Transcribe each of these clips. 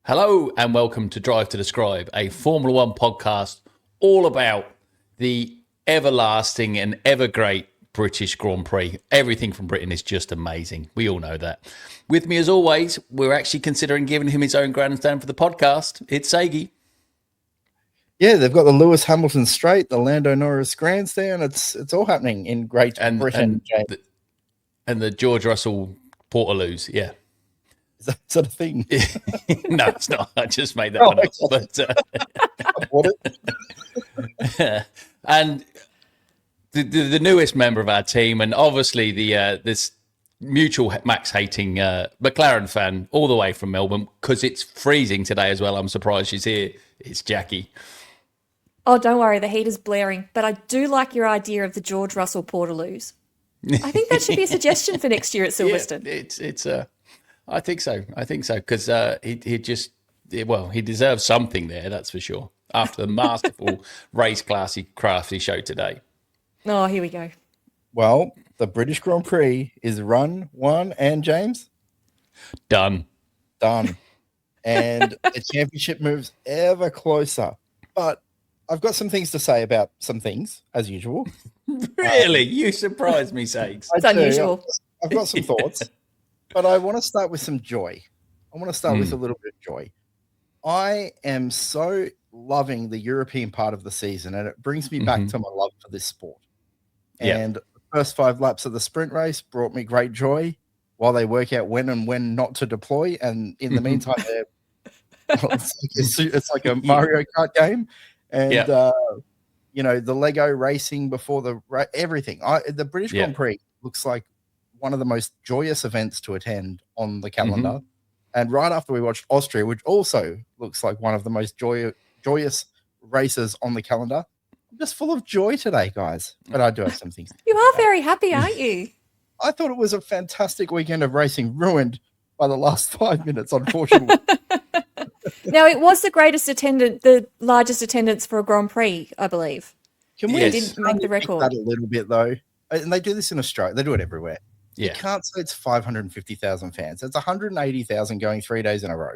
Hello and welcome to Drive to Describe, a Formula One podcast all about the everlasting and ever great British Grand Prix. Everything from Britain is just amazing. We all know that. With me as always, we're actually considering giving him his own grandstand for the podcast. It's Sagi. Yeah, they've got the Lewis Hamilton Straight, the Lando Norris grandstand. It's all happening in Great Britain. And the George Russell Portaloos, yeah. Is that sort of thing? No, it's not. I just made that one up. And the newest member of our team, and obviously this mutual Max hating McLaren fan all the way from Melbourne, because it's freezing today as well. I'm surprised she's here. It's Jackie. Oh, don't worry, the heat is blaring. But I do like your idea of the George Russell Portaloos. I think that should be a suggestion for next year at Silverstone. Yeah, I think so. Because he deserves something there, that's for sure. After the masterful race crafty show today. Oh, here we go. Well, the British Grand Prix is run, won, and James? Done. And the championship moves ever closer. But I've got some things to say about some things, as usual. Really? You surprised me, Sakes. It's unusual. I've got some thoughts. But I want to start with some joy. I want to start with a little bit of joy. I am so loving the European part of the season, and it brings me back to my love for this sport. And the first 5 laps of the sprint race brought me great joy while they work out when and when not to deploy. And in the meantime, it's like a Mario Kart game. And, the Lego racing before everything. The British Grand Prix looks like one of the most joyous events to attend on the calendar. And right after we watched Austria, which also looks like one of the most joyous races on the calendar, I'm just full of joy today, guys. But I do have some things. You are very happy, aren't you? I thought it was a fantastic weekend of racing, ruined by the last 5 minutes, unfortunately. Now, it was the largest attendance for a Grand Prix, I believe. Can we didn't make the record that a little bit, though? And they do this in Australia. They do it everywhere. Yeah. You can't say it's 550,000 fans. It's 180,000 going 3 days in a row.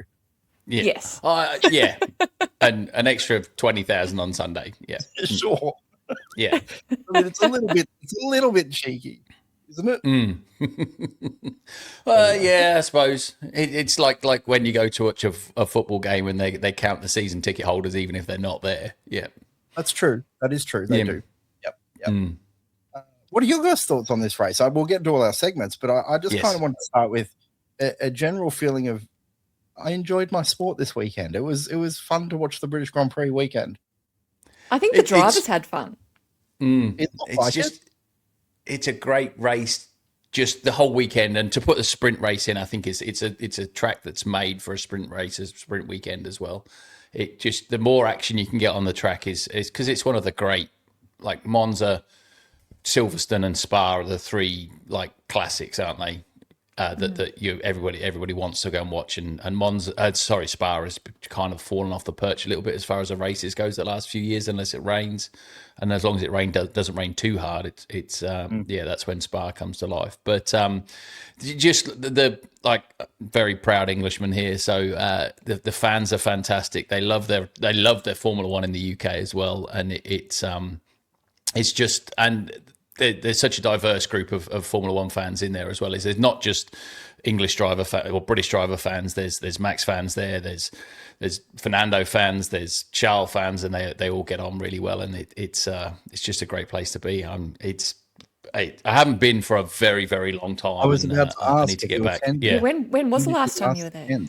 Yeah. Yes. And an extra 20,000 on Sunday. Yeah. Sure. Yeah. I mean, it's a little bit cheeky, isn't it? Yeah, I suppose. It's like when you go to watch a football game and they count the season ticket holders even if they're not there. Yeah. That's true. That is true. They do. Yep. What are your guys' thoughts on this race? We'll get to all our segments, but I just kind of want to start with a general feeling of I enjoyed my sport this weekend. It was fun to watch the British Grand Prix weekend. I think the drivers had fun. It's a great race, just the whole weekend, and to put the sprint race in, I think it's a track that's made for a sprint race, a sprint weekend as well. It just the more action you can get on the track is because it's one of the great, like Monza, Silverstone and Spa are the 3 like classics, aren't they? Everybody wants to go and watch, and Monza, Spa has kind of fallen off the perch a little bit as far as the races goes the last few years, unless it rains, and as long as it doesn't rain too hard, that's when Spa comes to life. But just the very proud Englishman here, so the fans are fantastic. They love their Formula One in the UK as well, and it's just and. There's such a diverse group of Formula One fans in there as well. There's not just English driver or British driver fans. There's Max fans there. There's Fernando fans. There's Charles fans, and they all get on really well. And it's just a great place to be. I haven't been for a very, very long time. I was about to ask. I need to get back. Yeah. When was the last time you were there?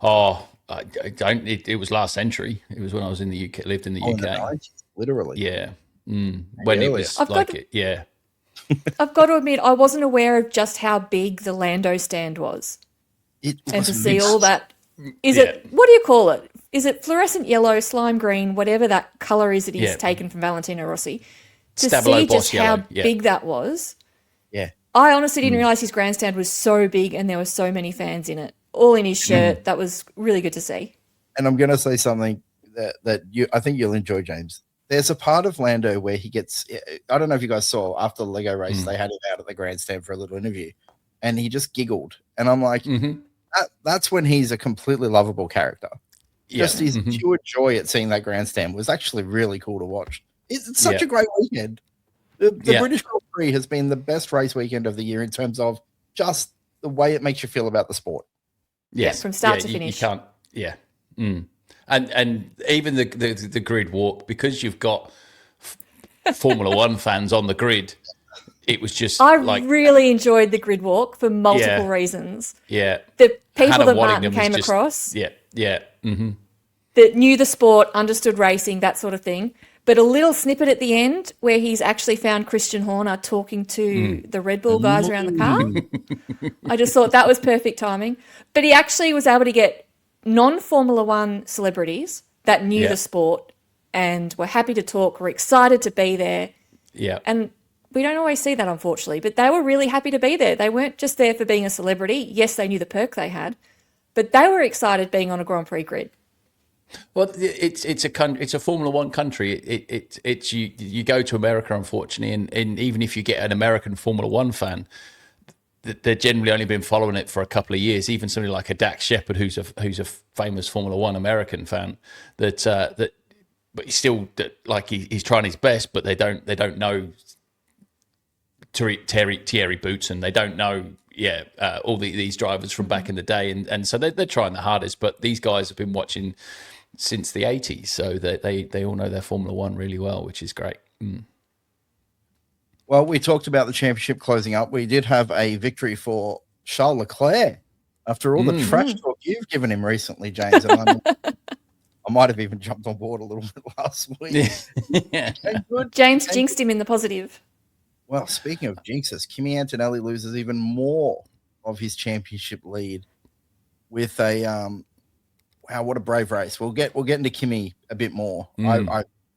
Oh, I don't. It was last century. It was when I was in the UK. Lived in the UK. In the 90s, literally. Yeah. When it was I've got to admit, I wasn't aware of just how big the Lando stand was. And to see all that, what do you call it? Is it fluorescent yellow, slime green, whatever that colour is that he's taken from Valentino Rossi? To see just how big that was. Yeah. I honestly didn't realise his grandstand was so big and there were so many fans in it, all in his shirt. That was really good to see. And I'm going to say something that I think you'll enjoy, James. There's a part of Lando where he gets, I don't know if you guys saw after the Lego race, they had him out at the grandstand for a little interview and he just giggled. And I'm like, that's when he's a completely lovable character. Yeah. Just his pure joy at seeing that grandstand was actually really cool to watch. It's such a great weekend. The British Grand Prix has been the best race weekend of the year in terms of just the way it makes you feel about the sport. Yes, from start to finish. You can't. Yeah, and even the grid walk, because you've got Formula One fans on the grid. It was just. I really enjoyed the grid walk for multiple reasons. Yeah, the people Hannah that Waddingham Martin came across. Yeah. Mm-hmm. That knew the sport, understood racing, that sort of thing. But a little snippet at the end where he's actually found Christian Horner talking to the Red Bull guys around the car. I just thought that was perfect timing. But he actually was able to get non-Formula One celebrities that knew the sport and were happy to talk, were excited to be there. Yeah. And we don't always see that, unfortunately, but they were really happy to be there. They weren't just there for being a celebrity. Yes, they knew the perk they had, but they were excited being on a Grand Prix grid. Well, it's a Formula One country. It's you go to America, unfortunately, and even if you get an American Formula One fan, they're generally only been following it for a couple of years. Even somebody like a Dax Shepard, who's a famous Formula One American fan, but he's still he's trying his best, but they don't know Thierry Boots, and they don't know all these drivers from back in the day, and so they're trying the hardest. But these guys have been watching since the 80s, so they all know their Formula One really well, which is great. Well, we talked about the championship closing up. We did have a victory for Charles Leclerc after all the trash talk you've given him recently, James. And I might have even jumped on board a little bit last week. Yeah. James jinxed him in the positive. Well, speaking of jinxes, Kimi Antonelli loses even more of his championship lead with a wow, what a brave race. We'll get into Kimi a bit more.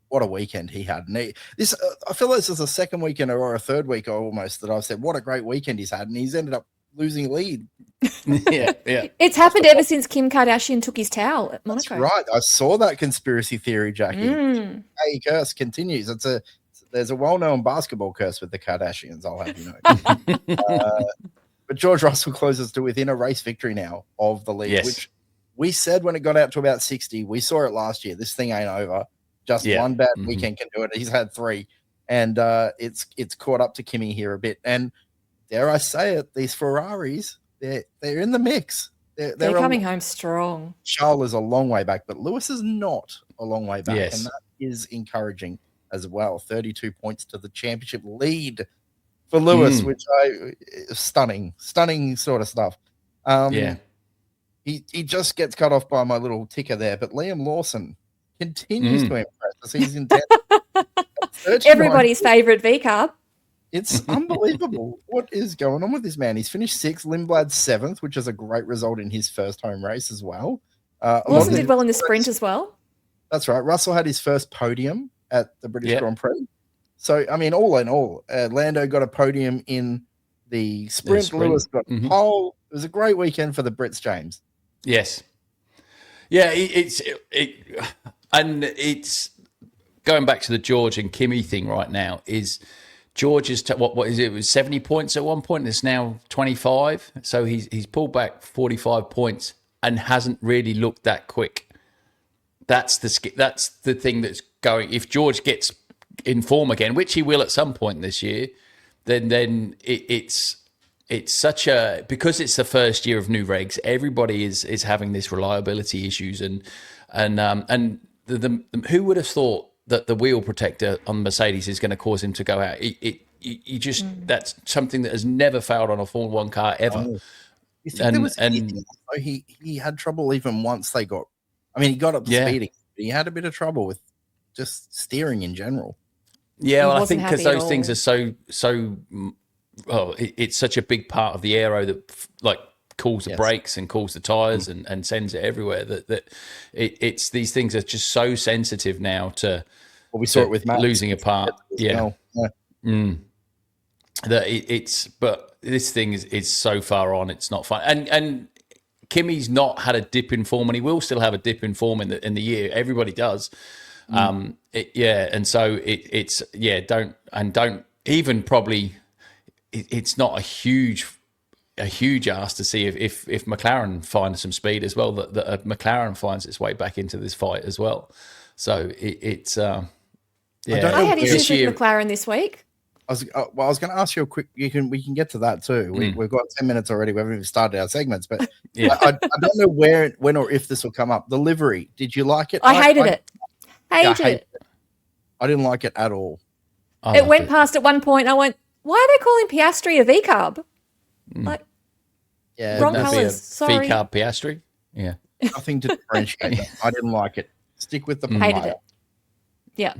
What a weekend he had. And I feel like this is a second weekend or a third week almost that I've said what a great weekend he's had, and he's ended up losing lead. Yeah. It's happened ever since Kim Kardashian took his towel at Monaco. That's right. I saw that conspiracy theory, Jackie. Hey, curse continues. There's a well-known basketball curse with the Kardashians, I'll have you know. But George Russell closes to within a race victory now of the lead, which we said when it got out to about 60. We saw it last year. This thing ain't over. Just one bad weekend can do it. He's had 3, and it's caught up to Kimi here a bit. And dare I say it, these Ferraris, they're in the mix. They're coming home strong. Charles is a long way back, but Lewis is not a long way back, Yes. and that is encouraging as well. 32 points to the championship lead for Lewis, which stunning sort of stuff. He just gets cut off by my little ticker there, but Liam Lawson continues to impress us. He's in 10th. Everybody's favourite V-carb. It's unbelievable. What is going on with this man? He's finished 6th, Lindblad 7th, which is a great result in his first home race as well. Lawson did well in the sprint as well. That's right. Russell had his first podium at the British Grand Prix. So, I mean, all in all, Lando got a podium in the sprint. Lewis got pole. It was a great weekend for the Brits, James. Yes. Yeah, and it's going back to the George and Kimi thing right now. Is George is what is it? It was 70 points at one point. It's now 25. So he's pulled back 45 points and hasn't really looked that quick. That's the thing that's going. If George gets in form again, which he will at some point this year, then it's such a, because it's the first year of new regs. Everybody is having this reliability issues, and who would have thought that the wheel protector on Mercedes is going to cause him to go out? You just that's something that has never failed on a Formula One car ever. You think there was anything? He had trouble even once they got. I mean, he got up to speeding, but he had a bit of trouble with just steering in general. Yeah, well, I think because those things are so. Well, it's such a big part of the aero that cools the brakes and cools the tires and sends it everywhere. That it's these things are just so sensitive now to. Well, we saw it with Max losing a part. Yeah. Well. But this thing is so far on. It's not fun. And Kimi's not had a dip in form, and he will still have a dip in form in the year. Everybody does. And so don't even probably. It's not a huge a huge ask to see if McLaren finds some speed as well. That McLaren finds its way back into this fight as well. So it's yeah. I had issues with McLaren this week. I was going to ask you a quick. We can get to that too. We've got 10 minutes already. We haven't even started our segments, but I don't know when or if this will come up. The livery. Did you like it? I hated it. Hated it. I didn't like it at all. It went past at one point. I went, why are they calling Piastri a V-carb? Like, wrong colours. Sorry. V-carb Piastri. Yeah. Nothing to differentiate them. I didn't like it. Stick with the hated it. Yeah.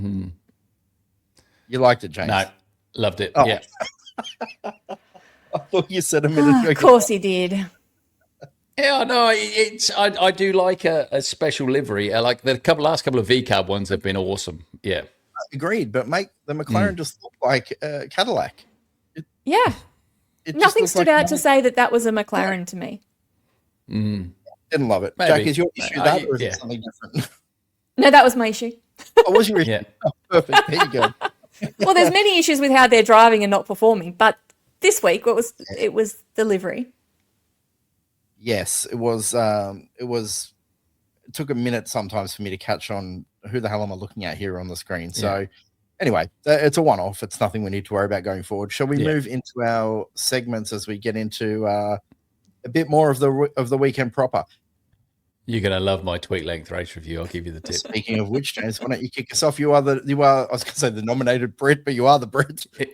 You liked it, James? No. Loved it. Oh. Yeah. I thought you said a minute ago. Of course he did. Yeah, no, I do like a special livery. Like the last couple of V-carb ones have been awesome. Yeah. Agreed, but the McLaren just looked like a Cadillac. Nothing stood out to say that was a McLaren to me. Didn't love it. Maybe. Jack, is your issue that or is it something different? No, that was my issue. Oh, was your issue? Yeah. Oh, perfect. There you go. Well, there's many issues with how they're driving and not performing, but this week it was the livery. Yes, it was. It took a minute sometimes for me to catch on who the hell am I looking at here on the screen. So anyway, it's a one-off. It's nothing we need to worry about going forward. Shall we move into our segments as we get into a bit more of the weekend proper? You're gonna love my tweak length race review. I'll give you the tip. Speaking of which, James, why don't you kick us off? You are I was gonna say the nominated Brit, but you are the Brit. I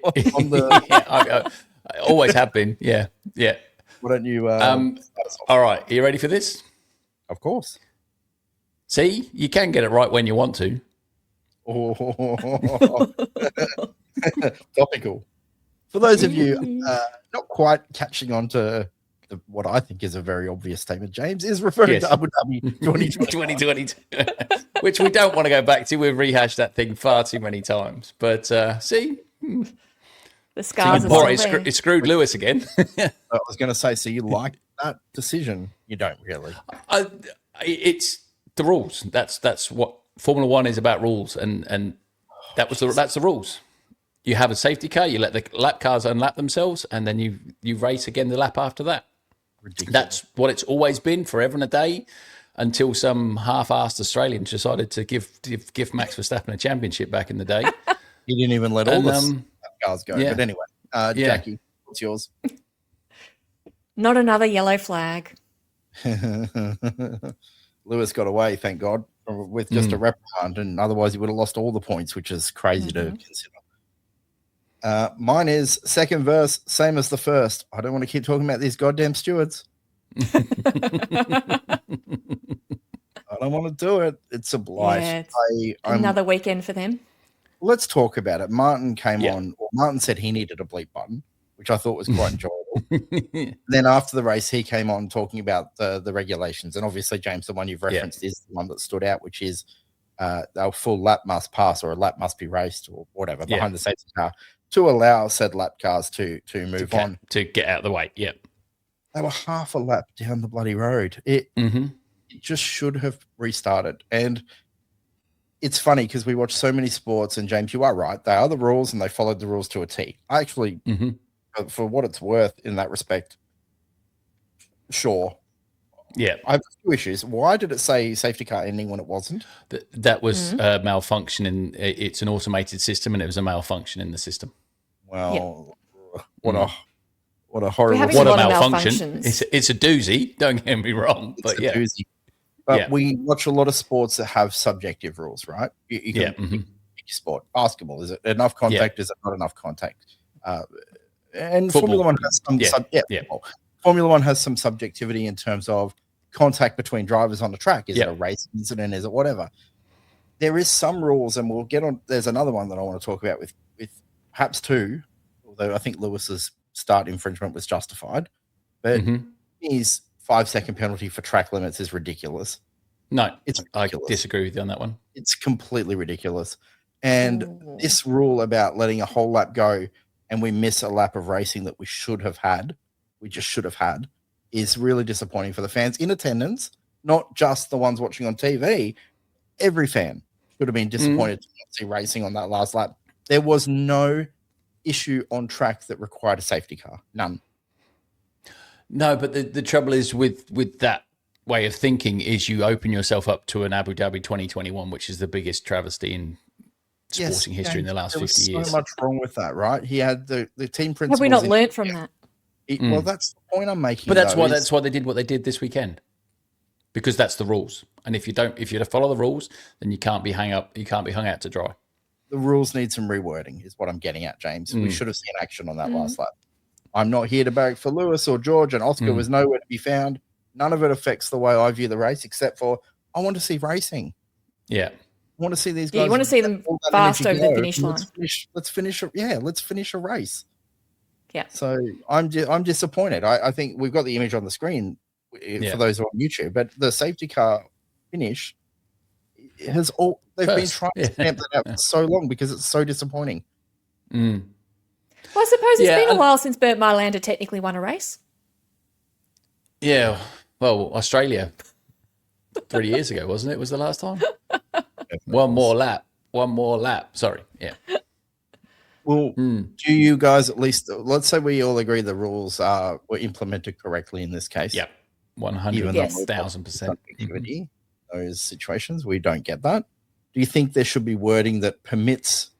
always have been. Yeah. Why don't you? All right, are you ready for this? Of course. See, you can get it right when you want to. Topical. For those of you not quite catching on to what I think is a very obvious statement, James is referring to Abu Dhabi 2022, which we don't want to go back to. We've rehashed that thing far too many times. But see, the scars are still there. It screwed Lewis again. I was going to say, so you like that decision? You don't really. It's the rules. That's what Formula One is about, rules, and that's the rules. You have a safety car, you let the lap cars unlap themselves, and then you race again the lap after that. Ridiculous. That's what it's always been, forever and a day, until some half-assed Australian decided to give Max Verstappen a championship back in the day. He didn't even let all the cars go. Yeah. But anyway, Jackie, what's yours? Not another yellow flag. Lewis got away, thank God, with just a reprimand, and otherwise he would have lost all the points, which is crazy to consider. Mine is second verse, same as the first. I don't want to keep talking about these goddamn stewards. I don't want to do it. It's a blight. Yeah, another weekend for them. Let's talk about it. Martin came on. Well, Martin said he needed a bleep button, which I thought was quite enjoyable. Then after the race, he came on talking about the regulations. And obviously, James, the one you've referenced is the one that stood out, which is a full lap must pass or a lap must be raced or whatever behind the safety car to allow said lap cars to move on. To get out of the way, They were half a lap down the bloody road. It just should have restarted. And it's funny because we watch so many sports, and James, you are right. They are the rules and they followed the rules to a T. I actually, for what it's worth in that respect, sure. Yeah. I have a few issues. Why did it say safety car ending when it wasn't? That was a malfunction it's an automated system, and it was a malfunction in the system. Well, what a horrible, what a malfunction. It's a doozy, don't get me wrong. But it's a doozy. But we watch a lot of sports that have subjective rules, right? You can pick your sport. Basketball, is it enough contact? Is it not enough contact? And football. Formula One has some Formula One has some subjectivity in terms of contact between drivers on the track. Is it a race incident? Is it whatever? There is some rules, and we'll get on. There's another one that I want to talk about with perhaps two, although I think Lewis's start infringement was justified. But his 5-second penalty for track limits is ridiculous. No, I disagree with you on that one. It's completely ridiculous. And this rule about letting a whole lap go and we miss a lap of racing that we should have had, is really disappointing for the fans in attendance, not just the ones watching on TV. Every fan should have been disappointed to not see racing on that last lap. There was no issue on track that required a safety car. None. No, but the trouble is with that way of thinking is you open yourself up to an Abu Dhabi 2021, which is the biggest travesty in sporting history in the last 50 years. So much wrong with that, right? He had the team principals. Have we not learnt from that? Well, that's the point I'm making. But that's why they did what they did this weekend, because that's the rules. And if you follow the rules, then you can't be hung out to dry. The rules need some rewording, is what I'm getting at, James. We should have seen action on that last lap. I'm not here to barrack for Lewis or George, and Oscar was nowhere to be found. None of it affects the way I view the race, except for I want to see racing. Yeah. I want to see these guys. You want to see them fast over the finish line. Let's finish a race. Yeah. So I'm disappointed. I think we've got the image on the screen for those who are on YouTube, but the safety car finish has they've been trying to stamp that out for so long because it's so disappointing. Well, I suppose it's been a while since Bert Marlander technically won a race. Yeah. Well, Australia 3 years ago, wasn't it? Was the last time? One more lap. Sorry. Yeah. Well, do you guys at least, let's say we all agree the rules were implemented correctly in this case? Yeah. 100,000%. Those situations, we don't get that. Do you think there should be wording that permits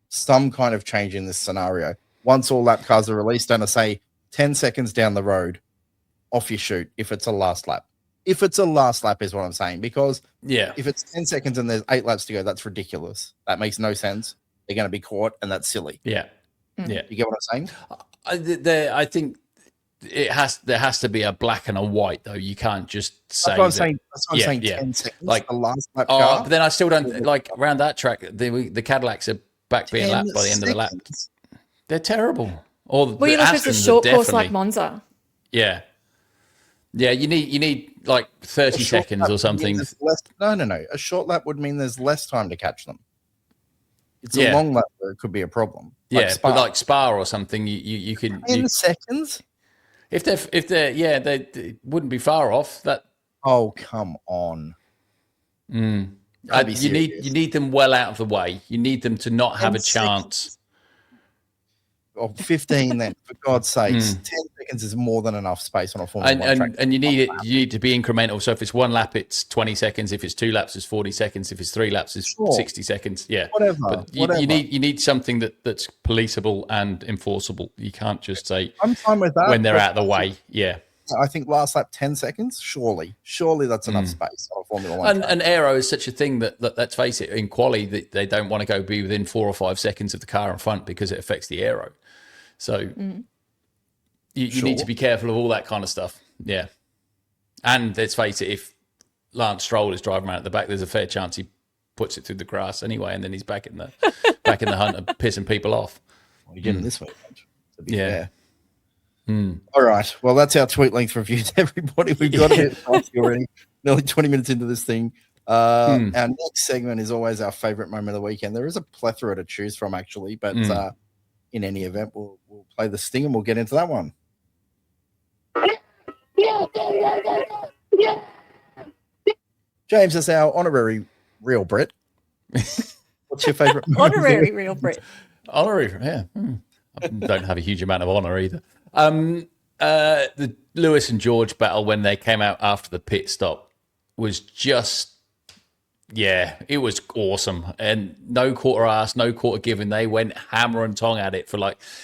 some kind of change in this scenario? Once all lap cars are released, and I say 10 seconds down the road, off you shoot if it's a last lap. If it's a last lap is what I'm saying, because if it's 10 seconds and there's 8 laps to go, that's ridiculous. That makes no sense. They're going to be caught, and that's silly. Yeah. Yeah. You get what I'm saying? I think there has to be a black and a white, though. You can't just say that's what I'm saying 10 seconds, like the last lap car. But then I still don't like around that track. The Cadillacs are back being lapped by the end of the lap. They're terrible. Or well, you look at the short course like Monza. Yeah. Yeah, you need like 30 seconds or something. No. A short lap would mean there's less time to catch them. It's a long lap where it could be a problem. But like Spa or something, you can 10 seconds. If they wouldn't be far off. That. Oh, come on. You need them well out of the way. You need them to not have a chance. Or 15 then, for God's sakes. 10 seconds is more than enough space on a Formula 1 track. And you need to be incremental. So if it's 1 lap, it's 20 seconds. If it's 2 laps, it's 40 seconds. If it's 3 laps, it's 60 seconds. Yeah. Whatever. But you need something that's policeable and enforceable. You can't just say I'm fine with that when they're out of the way. Yeah. I think last lap 10 seconds, surely that's enough space on a Formula 1 track. And aero is such a thing that let's face it, in quali that they don't want to be within 4 or 5 seconds of the car in front because it affects the aero. So you need to be careful of all that kind of stuff. Yeah. And let's face it, if Lance Stroll is driving around at the back, there's a fair chance he puts it through the grass anyway, and then he's back in the hunt and pissing people off. Well, he didn't this week, to be fair. All right. Well, that's our tweet length reviews, everybody. We've got it already. Nearly 20 minutes into this thing. Our next segment is always our favorite moment of the weekend. There is a plethora to choose from, actually, but in any event, we'll play the sting and we'll get into that one. James, that's our honorary real Brit. What's your favorite moment? Honorary real Brit. Honorary, yeah. I don't have a huge amount of honor either. The Lewis and George battle when they came out after the pit stop was just, it was awesome. And no quarter asked, no quarter given. They went hammer and tong at it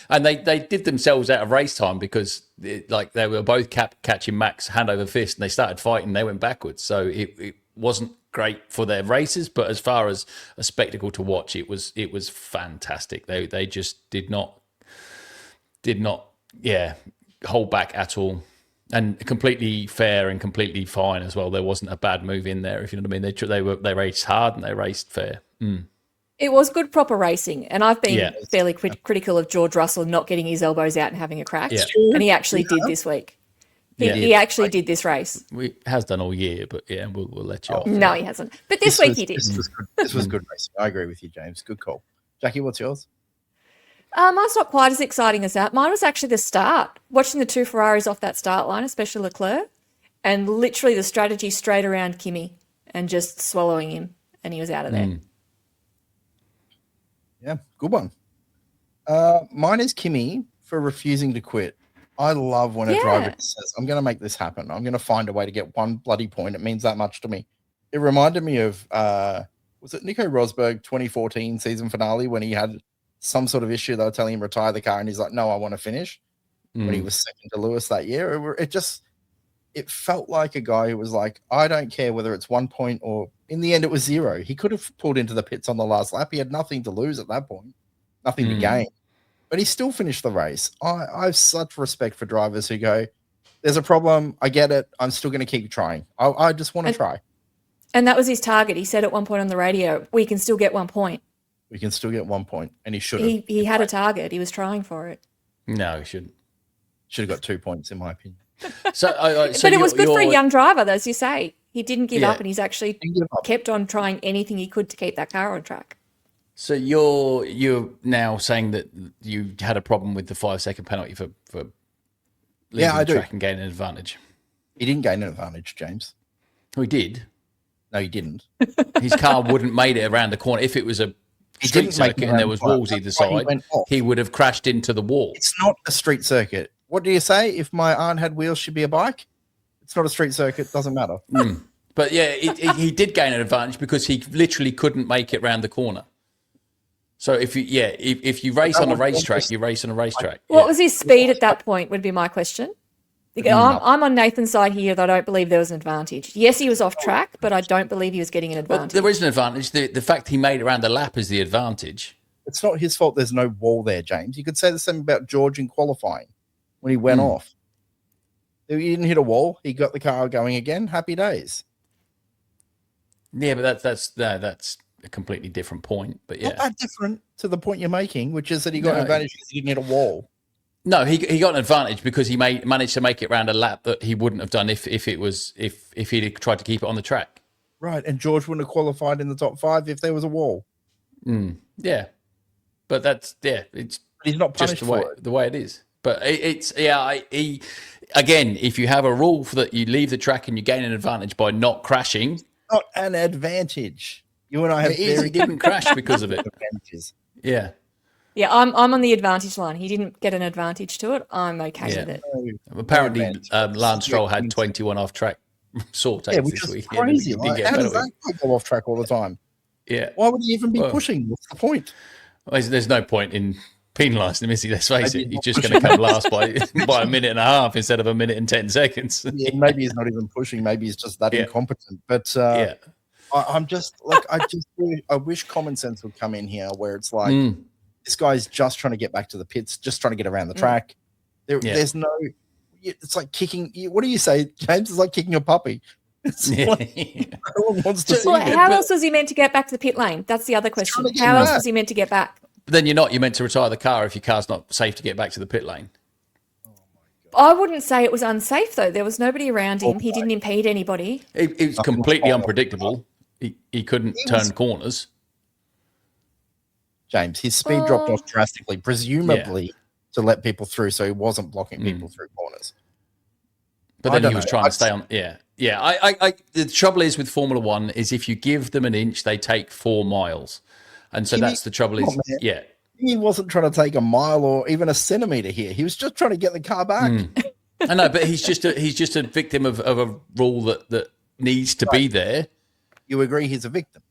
and they did themselves out of race time because they were both catching Max hand over fist and they started fighting. They went backwards. So it wasn't great for their races, but as far as a spectacle to watch, it was fantastic. They just did not hold back at all, and completely fair and completely fine as well. There wasn't a bad move in there, if you know what I mean. They raced hard and they raced fair. It was good proper racing, and I've been fairly critical of George Russell not getting his elbows out and having a crack, and he actually did this week. He actually did this race. He has done all year, but we'll let you off. No, he hasn't. But this week he did. This was good racing. I agree with you, James. Good call. Jackie, what's yours? Mine's not quite as exciting as that. Mine was actually the start, watching the 2 Ferraris off that start line, especially Leclerc, and literally the strategy straight around Kimi and just swallowing him, and he was out of there. Yeah, good one. Mine is Kimi for refusing to quit. I love when a driver says, I'm going to make this happen. I'm going to find a way to get one bloody point. It means that much to me. It reminded me of, was it Nico Rosberg 2014 season finale when he had some sort of issue? They were telling him retire the car and he's like, no, I want to finish. When he was second to Lewis that year. It felt like a guy who was like, I don't care whether it's 1 point or in the end it was 0. He could have pulled into the pits on the last lap. He had nothing to lose at that point, nothing to gain, but he still finished the race. I have such respect for drivers who go, there's a problem. I get it. I'm still going to keep trying. I just want to try. And that was his target. He said at one point on the radio, we can still get 1 point. We can still get 1 point. And he should have. He had a target. He was trying for it. No, he shouldn't. Should have got 2 points, in my opinion. But it was good for a young driver, as you say. He didn't give up, and he's actually kept on trying anything he could to keep that car on track. So you're now saying that you had a problem with the 5-second penalty for leaving the track and gaining an advantage. He didn't gain an advantage, James. Oh, he did? No, he didn't. His car wouldn't made it around the corner. If it was a street circuit and there was walls either side, he would have crashed into the wall. It's not a street circuit. What do you say? If my aunt had wheels, she'd be a bike? It's not a street circuit. Doesn't matter. But yeah, he did gain an advantage because he literally couldn't make it round the corner. So if you race on a racetrack, you race on a racetrack. What was his speed at that point would be my question. I'm on Nathan's side here that I don't believe there was an advantage. Yes, he was off track, but I don't believe he was getting an advantage. Well, there is an advantage. The fact he made it around the lap is the advantage. It's not his fault there's no wall there, James. You could say the same about George in qualifying when he went off. He didn't hit a wall. He got the car going again. Happy days. Yeah, but that's a completely different point. But yeah, not that different to the point you're making, which is that he got an advantage because he didn't hit a wall. No, he got an advantage because he managed to make it around a lap that he wouldn't have done if he'd tried to keep it on the track. Right, and George wouldn't have qualified in the top 5 if there was a wall. Yeah, but it's he's not punished just the way it is. But again, if you have a rule that you leave the track and you gain an advantage by not crashing, not an advantage. You and I have he didn't crash because of it. Advantages. Yeah. Yeah, I'm on the advantage line. He didn't get an advantage to it. I'm okay with it. Apparently, Lance Stroll had 21 off-track sorties which this is weekend. crazy. How does that go off track all the time? Yeah. Why would he even be pushing? What's the point? Well, there's no point in penalising him, is he? Let's face it. He's just going to come last by a minute and a half instead of a minute and 10 seconds. Yeah, maybe he's not even pushing. Maybe he's just that incompetent. But I'm just like, I wish common sense would come in here where it's like, this guy's just trying to get back to the pits, just trying to get around the track. There's no, it's like kicking, what do you say, James? It's like kicking a puppy. It's like, no one wants to see it. How else was he meant to get back to the pit lane? That's the other question. How else was he meant to get back? But then you're meant to retire the car if your car's not safe to get back to the pit lane. I wouldn't say it was unsafe, though. There was nobody around him. He didn't impede anybody. It was completely unpredictable. He couldn't turn corners. James, his speed dropped off drastically, presumably to let people through, so he wasn't blocking people through corners. But then he was trying to stay on. Yeah. The trouble is with Formula One is if you give them an inch, they take 4 miles. And so that's the trouble is, He wasn't trying to take a mile or even a centimetre here. He was just trying to get the car back. I know, but he's just a victim of a rule that needs to be there. You agree he's a victim?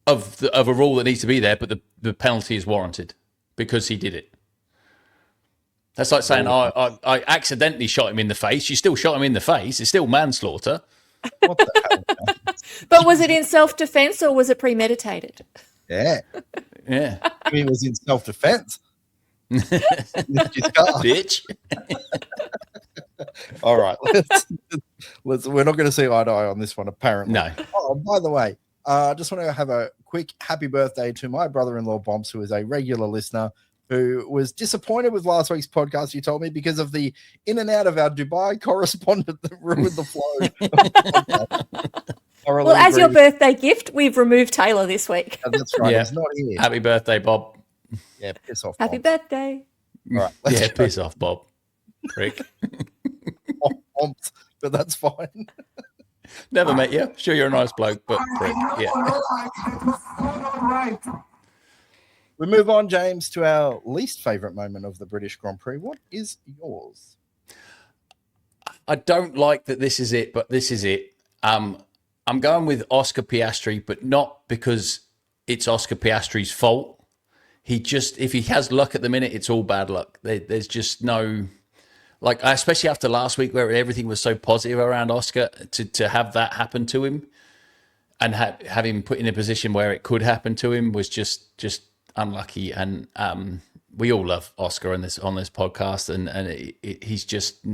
Of a rule that needs to be there, but the penalty is warranted because he did it. That's like saying, I accidentally shot him in the face. You still shot him in the face. It's still manslaughter. What the hell? But was it in self-defense or was it premeditated? Yeah. He was in self-defense. Bitch. All right. Let's we're not going to see eye to eye on this one, apparently. No. Oh, by the way, I just want to have a quick happy birthday to my brother-in-law, Bombs, who is a regular listener, who was disappointed with last week's podcast, you told me, because of the in and out of our Dubai correspondent that ruined the flow. Well, as your birthday gift, we've removed Taylor this week. That's right. He's not here. Happy birthday, Bob. Yeah, piss off, Happy Bob. birthday. All right. Piss off, Bob. Prick. But that's fine. Never met you. Sure, you're a nice bloke, but prick. Yeah. We move on, James, to our least favourite moment of the British Grand Prix. What is yours? I don't like that this is it, but this is it. I'm going with Oscar Piastri, but not because it's Oscar Piastri's fault. If he has luck at the minute, it's all bad luck. There's just no, like, especially after last week where everything was so positive around Oscar, to have that happen to him and have him put in a position where it could happen to him was just unlucky. And we all love Oscar on this podcast, and he's just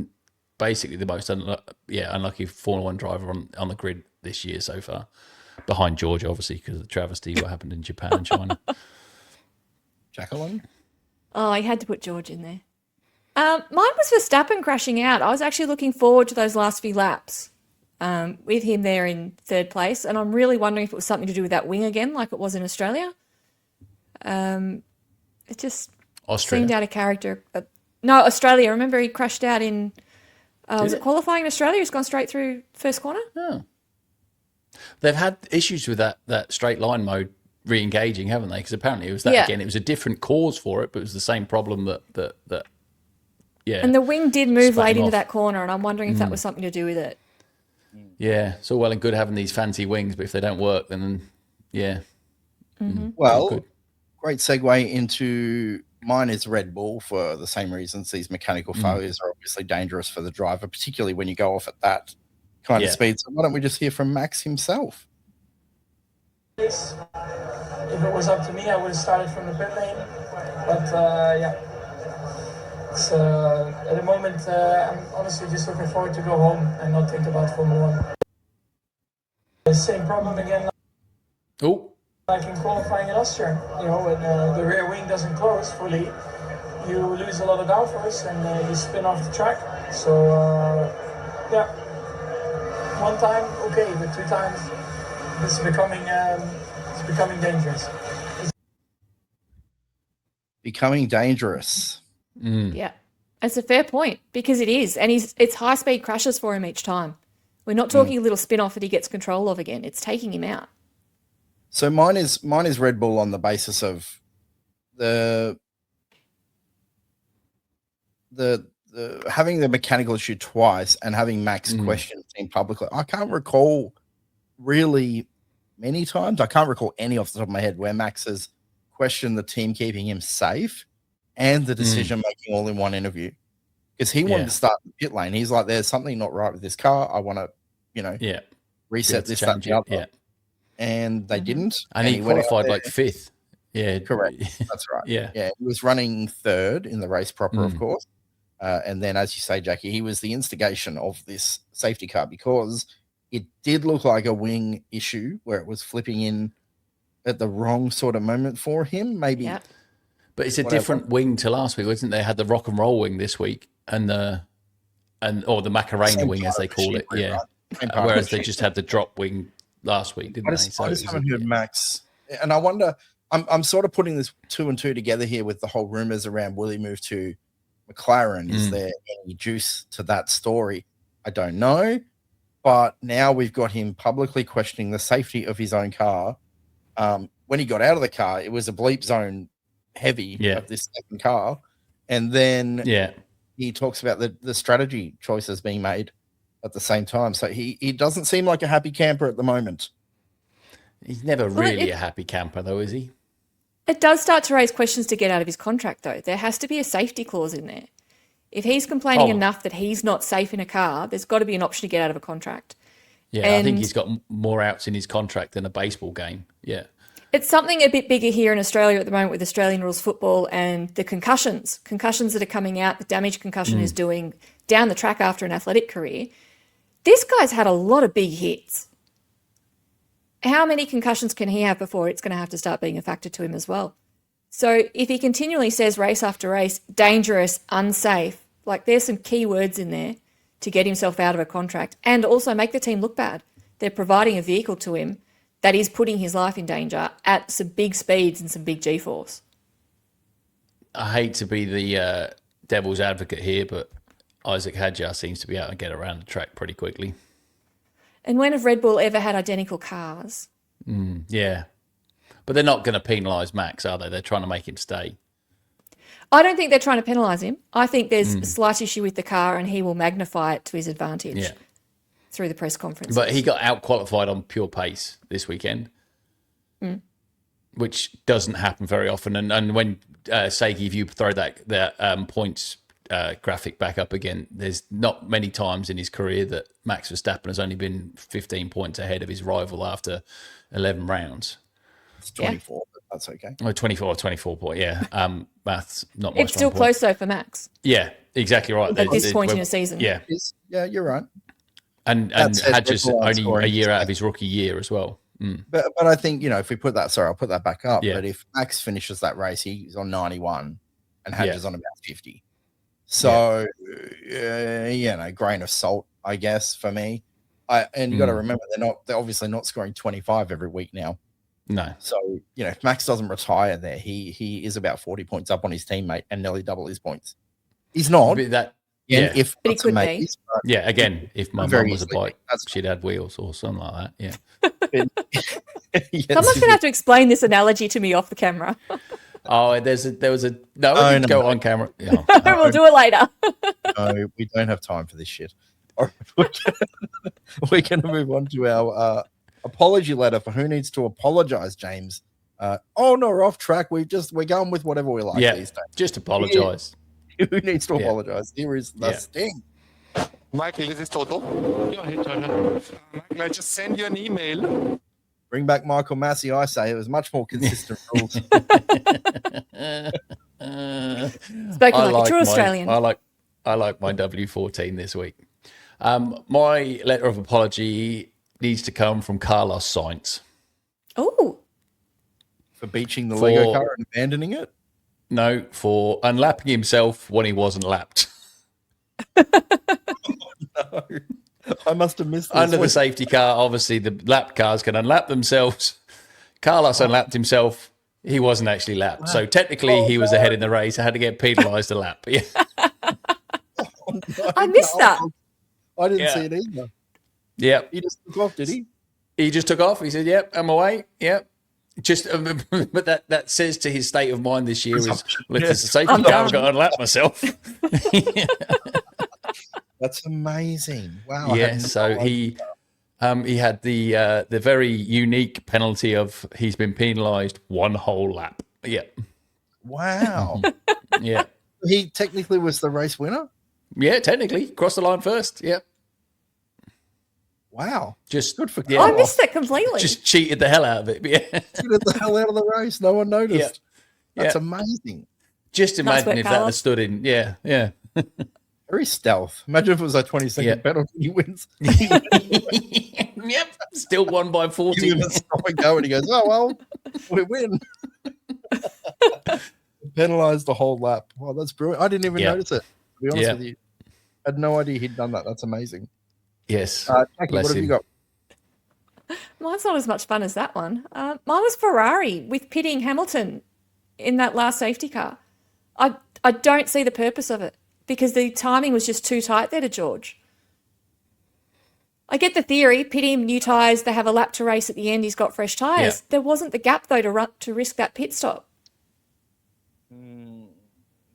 basically the most unlucky Formula One driver on the grid this year so far, behind George, obviously, because of the travesty what happened in Japan and China. Jacqueline? Oh, I had to put George in there. Mine was Verstappen crashing out. I was actually looking forward to those last few laps with him there in third place, and I'm really wondering if it was something to do with that wing again, like it was in Australia. It just seemed out of character. No, Australia. Remember he crashed out in... was it qualifying in Australia? He's gone straight through first corner? Oh. They've had issues with that straight line mode re-engaging, haven't they? Because apparently it was that again. It was a different cause for it, but it was the same problem that And the wing did move late into that corner, and I'm wondering if that was something to do with it. Yeah, it's all well and good having these fancy wings, but if they don't work, then Well, great segue into... Mine is Red Bull for the same reasons. These mechanical failures are obviously dangerous for the driver, particularly when you go off at that kind of speed. So why don't we just hear from Max himself? If it was up to me, I would have started from the pit lane. But it's, at the moment, I'm honestly just looking forward to go home and not think about Formula One. The same problem again. Like in qualifying in Austria, when the rear wing doesn't close fully, you lose a lot of downforce and you spin off the track. So, one time, okay, but two times, it's becoming dangerous. Becoming dangerous. Yeah, it's a fair point because it is, and it's high speed crashes for him each time. We're not talking a little spin off that he gets control of again. It's taking him out. So mine is Red Bull on the basis of the having the mechanical issue twice and having Max question the team publicly. I can't recall really many times. I can't recall any off the top of my head where Max has questioned the team keeping him safe and the decision making all in one interview. Because he wanted to start the pit lane. He's like, there's something not right with this car. I want to, reset this, that, and the other. Yeah. And they didn't. And he qualified like fifth. Yeah. Correct. That's right. Yeah. He was running third in the race proper, of course. And then, as you say, Jackie, he was the instigation of this safety car because it did look like a wing issue where it was flipping in at the wrong sort of moment for him. Maybe. Yeah. But it's a different wing to last week, isn't it? They had the rock and roll wing this week and the Macarena wing, as they call it. Yeah. Right? Whereas they just had the drop wing last week, didn't they? I just haven't heard Max. And I wonder, I'm sort of putting this 2 and 2 together here with the whole rumors around will he move to McLaren? Is there any juice to that story? I don't know. But now we've got him publicly questioning the safety of his own car. When he got out of the car, it was a bleep zone heavy of this second car. And then he talks about the strategy choices being made at the same time. So he doesn't seem like a happy camper at the moment. He's never really a happy camper, though, is he? It does start to raise questions to get out of his contract, though. There has to be a safety clause in there. If he's complaining enough that he's not safe in a car, there's got to be an option to get out of a contract. Yeah, and I think he's got more outs in his contract than a baseball game. Yeah. It's something a bit bigger here in Australia at the moment with Australian rules football and the concussions that are coming out, the damage concussion is doing down the track after an athletic career. This guy's had a lot of big hits. How many concussions can he have before it's going to have to start being a factor to him as well? So if he continually says race after race, dangerous, unsafe, like there's some key words in there to get himself out of a contract and also make the team look bad. They're providing a vehicle to him that is putting his life in danger at some big speeds and some big G-force. I hate to be the devil's advocate here, but Isaac Hadjar seems to be able to get around the track pretty quickly. And when have Red Bull ever had identical cars? Yeah. But they're not going to penalise Max, are they? They're trying to make him stay. I don't think they're trying to penalise him. I think there's a slight issue with the car and he will magnify it to his advantage through the press conference. But he got out-qualified on pure pace this weekend, which doesn't happen very often. And when, Seiki, if you throw that points graphic back up again, there's not many times in his career that Max Verstappen has only been 15 points ahead of his rival after 11 rounds. It's 24, but that's okay. Oh, 24 point, yeah. Maths, not my It's still point. close, though, for Max. Yeah, exactly right. At this point in the season. Yeah. Yeah, you're right. And had just only a year out of his rookie year as well. But I think, if we put that, I'll put that back up. Yeah. But if Max finishes that race, he's on 91 and Hadge is on about 50. So, grain of salt, I guess, for me. And you got to remember, they're obviously not scoring 25 every week now. No. So, if Max doesn't retire there, he is about 40 points up on his teammate and nearly double his points. He's not. But if but he could be. Yeah, again, if my mum was a bike, she'd had wheels or something like that. Yeah. Someone's going to have to explain this analogy to me off the camera. Oh, go on camera. Oh, We'll do it later. No, we don't have time for this shit. All right, we're going to move on to our apology letter for who needs to apologize, James. We're off track. We're going with whatever we like these days. Just apologize. Who needs to apologize? Here is the sting. Michael, this is Toto. Yeah, hey, Toto. Michael, I just sent you an email. Bring back Michael Massey, I say. It was much more consistent rules. Spoken like a true Australian. I like my W14 this week. My letter of apology needs to come from Carlos Sainz. Oh. For beaching the Lego car and abandoning it? No, for unlapping himself when he wasn't lapped. No. I must have missed this. Under the safety car, obviously the lap cars can unlap themselves. Carlos unlapped himself. He wasn't actually lapped. Wow. So technically he was ahead in the race. I had to get penalised a lap. Yeah. I missed that. I didn't see it either. Yeah. He just took off, did he? He just took off. He said, yep, I'm away. Yep. Just, but that says to his state of mind this year is, look, it's a safety car. I've got to unlap myself. That's amazing. Wow. Yeah. So he had the very unique penalty of he's been penalised one whole lap. Yeah. Wow. Yeah. He technically was the race winner? Yeah, technically. Crossed the line first. Yeah. Wow. Just good for I missed that completely. Just cheated the hell out of it. Yeah. Cheated the hell out of the race. No one noticed. Yeah. That's amazing. Just imagine if that had stood in. Yeah. Yeah. Very stealth. Imagine if it was a 20-second penalty. He wins. Yep. Still won by 40. Stop and go, and he goes, oh, well, we win. Penalised the whole lap. Wow, that's brilliant. I didn't even notice it, to be honest with you. I had no idea he'd done that. That's amazing. Yes. Jackie, what have you got? Mine's not as much fun as that one. Mine was Ferrari with pitting Hamilton in that last safety car. I don't see the purpose of it because the timing was just too tight there to George. I get the theory, pit him, new tyres, they have a lap to race at the end, he's got fresh tyres. There wasn't the gap, though, to risk that pit stop.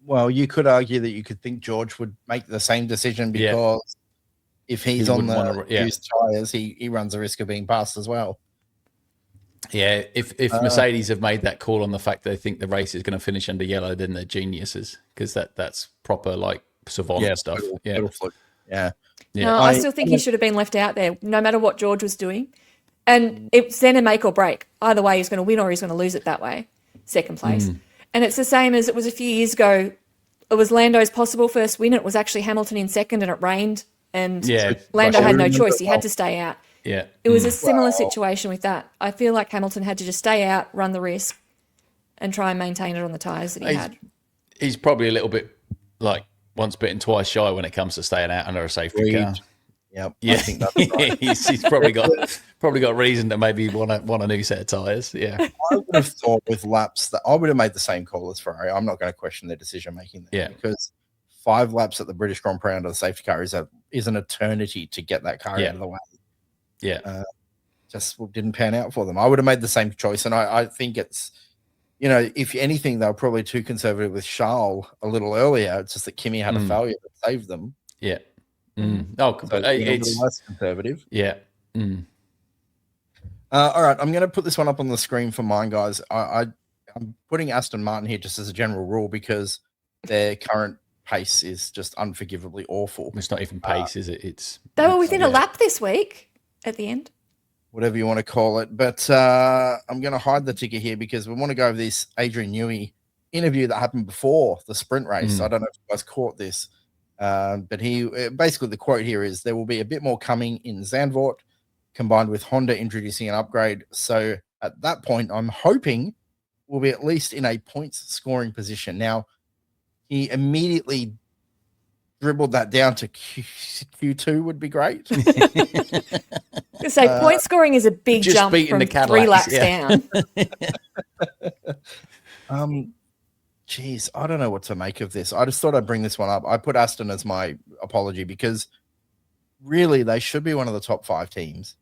Well, you could argue that you could think George would make the same decision because if he's on the used tyres, he runs the risk of being passed as well. Yeah, if Mercedes have made that call on the fact they think the race is going to finish under yellow, then they're geniuses because that's proper like savant stuff. Yeah. No, I still think he should have been left out there, no matter what George was doing. And it's then a make or break. Either way, he's going to win or he's going to lose it that way. Second place. And it's the same as it was a few years ago. It was Lando's possible first win. It was actually Hamilton in second and it rained. And Lando had no choice. He had to stay out. Yeah. It was a similar situation with that. I feel like Hamilton had to just stay out, run the risk, and try and maintain it on the tyres that he had. He's probably a little bit like once bitten, twice shy when it comes to staying out under a safety car. Yep. Yeah, I think that's right. he's probably got reason to maybe want a new set of tyres. Yeah, I would have thought with laps that I would have made the same call as Ferrari. I'm not going to question their decision making there because 5 laps at the British Grand Prix under the safety car is an eternity to get that car out of the way. Yeah. just didn't pan out for them. I would have made the same choice, and I think it's, if anything, they were probably too conservative with Charles a little earlier. It's just that Kimi had a failure that saved them. Yeah. Oh, so it's less conservative. Yeah. All right, I'm going to put this one up on the screen for mine, guys. I'm putting Aston Martin here just as a general rule because their current pace is just unforgivably awful. It's not even pace, is it? They were within a lap this week at the end. Whatever you want to call it. But I'm going to hide the ticker here because we want to go over this Adrian Newey interview that happened before the sprint race. I don't know if you guys caught this, but he basically, the quote here is, there will be a bit more coming in Zandvoort, combined with Honda introducing an upgrade. So at that point, I'm hoping we'll be at least in a points scoring position. Now, he immediately dribbled that down to Q2 would be great. So point scoring is a big jump from the 3 laps down. Geez, I don't know what to make of this. I just thought I'd bring this one up. I put Aston as my apology because really they should be one of the top 5 teams.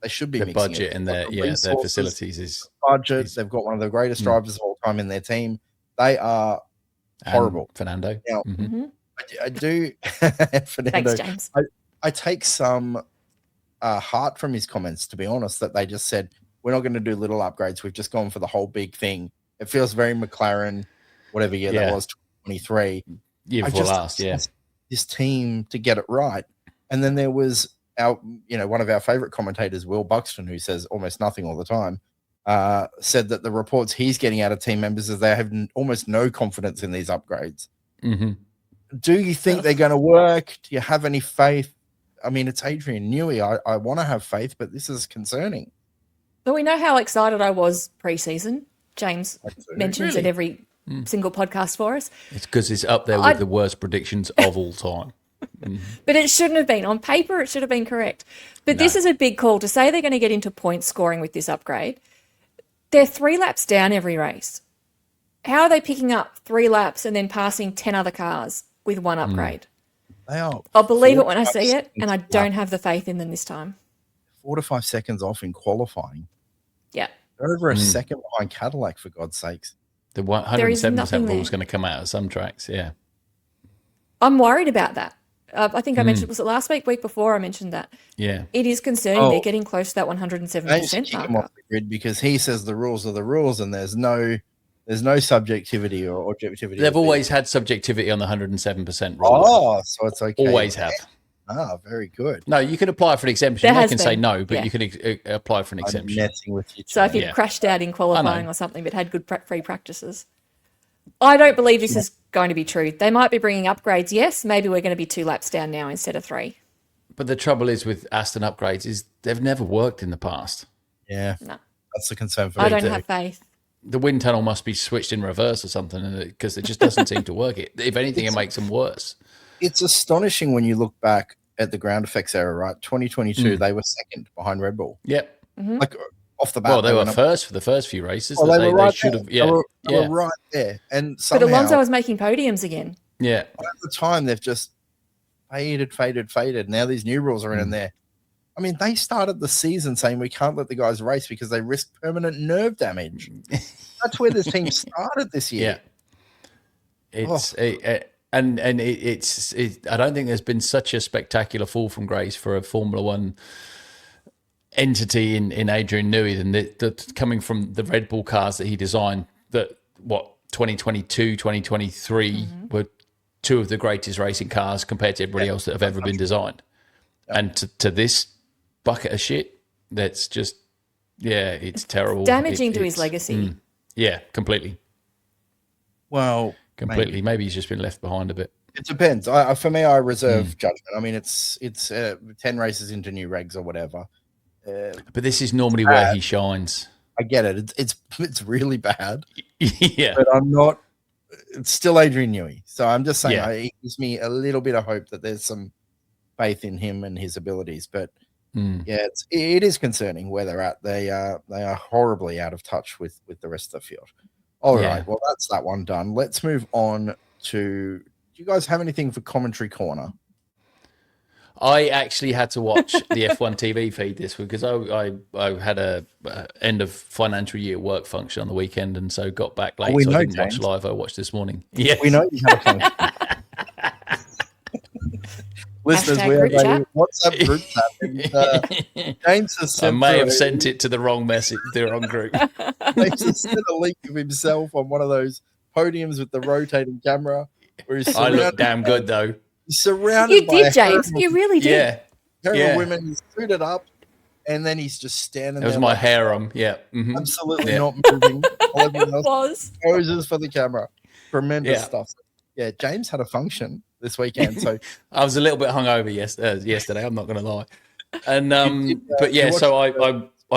They should be the budget and their facilities is budget. They've got one of the greatest drivers of all time in their team. They are horrible. Fernando. Now, I do. Fernando. Thanks, James. I take some heart from his comments, to be honest, that they just said, we're not going to do little upgrades. We've just gone for the whole big thing. It feels very McLaren, whatever year that was, 2023. Year before last, this team to get it right. And then there was one of our favorite commentators, Will Buxton, who says almost nothing all the time, said that the reports he's getting out of team members is they have almost no confidence in these upgrades. Do you think they're going to work? Do you have any faith? I mean, it's Adrian Newey. I want to have faith, but this is concerning. But we know how excited I was pre-season. James mentions it every single podcast for us. It's because it's up there with the worst predictions of all time. But it shouldn't have been. On paper, it should have been correct. But this is a big call to say they're going to get into point scoring with this upgrade. They're 3 laps down every race. How are they picking up 3 laps and then passing 10 other cars with 1 upgrade? I'll believe it when I see it, and I don't have the faith in them this time. 4 to 5 seconds off in qualifying. Yeah. They're over a second behind Cadillac, for God's sakes. The 107% rule is going to come out of some tracks, I'm worried about that. I think I mentioned, was it last week before I mentioned that? Yeah. It is concerning. They're getting close to that 107% mark. Him off the grid because he says the rules are the rules and there's no subjectivity or objectivity. They've always had subjectivity on the 107% rule. Oh, so it's okay. Always have. Ah, very good. No, you can apply for an exemption. They can say no, but you can apply for an exemption. Messing with you. So if you'd crashed out in qualifying or something but had good free practices. I don't believe this is going to be true. They might be bringing upgrades, yes. Maybe we're going to be 2 laps down now instead of 3. But the trouble is with Aston upgrades is they've never worked in the past. Yeah. No. That's the concern for me. I don't have faith. The wind tunnel must be switched in reverse or something because it just doesn't seem to work. If anything, it makes them worse. It's astonishing when you look back at the ground effects era, right? 2022, they were second behind Red Bull. Yep. Like off the bat. Well, they were first for the first few races. Oh, they were should have. They were right there. And somehow, but Alonso was making podiums again. Yeah. At the time, they've just faded. Now these new rules are in there. I mean, they started the season saying we can't let the guys race because they risk permanent nerve damage. That's where this team started this year. Yeah. It's I don't think there's been such a spectacular fall from grace for a Formula One entity in Adrian Newey than that coming from the Red Bull cars that he designed. That 2022, 2023 were 2 of the greatest racing cars compared to everybody else that have ever been designed. And to this bucket of shit, that's just it's terrible. Damaging to his legacy. Yeah, completely. Well, completely. Maybe he's just been left behind a bit. It depends. For me, I reserve judgment. I mean, it's 10 races into new regs or whatever. But this is normally where he shines. I get it. It's really bad. Yeah. But I'm not. It's still Adrian Newey. So I'm just saying it gives me a little bit of hope that there's some faith in him and his abilities. But it is concerning where they're at. They are horribly out of touch with the rest of the field. All right. Well, that's that one done. Let's move on to. Do you guys have anything for commentary corner? I actually had to watch the F1 TV feed this week because I had a end of financial year work function on the weekend, and so got back late. So I didn't watch live. I watched this morning. Yes. We know you had a function. Listeners, we have a WhatsApp group chat. And, James has sent I may have sent it to the wrong message, the wrong group. James has sent a link of himself on one of those podiums with the rotating camera. Where he's I look damn good though. He's surrounded by James. You really did. Yeah. Women. He's suited up, and then he's just standing there. It was my harem. Yeah. Mm-hmm. Absolutely not moving. It was. Poses for the camera. Tremendous stuff. Yeah, James had a function this weekend. So I was a little bit hungover yesterday. I'm not going to lie. And but yeah, so I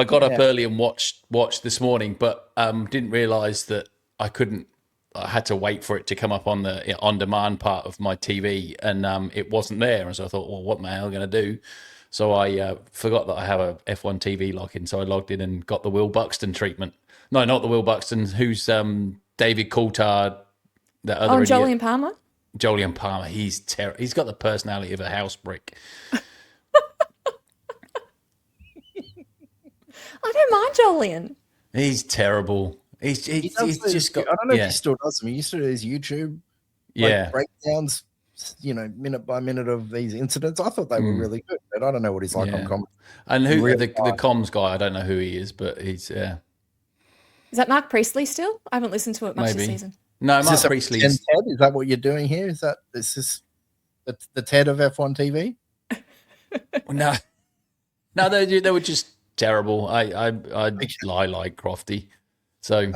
got up early and watched this morning, but didn't realise that I couldn't. I had to wait for it to come up on the on-demand part of my TV, and it wasn't there. And so I thought, well, what am I going to do? So I forgot that I have a F1 TV login. So I logged in and got the Will Buxton treatment. No, not the Will Buxton. Who's David Coulthard? That other idiot. Jolyon Palmer. Jolyon Palmer. He's terrible. He's got the personality of a house brick. I don't mind Jolyon. He's terrible. He's just got. I don't know if he still does them. He used to do his YouTube breakdowns, minute by minute of these incidents. I thought they were really good, but I don't know what he's like on commentary. And who the comms guy? I don't know who he is, but he's. Is that Mark Priestley still? I haven't listened to it much this season. No, Mark Priestley. Is that what you're doing here? Is this the TED of F1 TV? No, they were just terrible. I lie like Crofty. So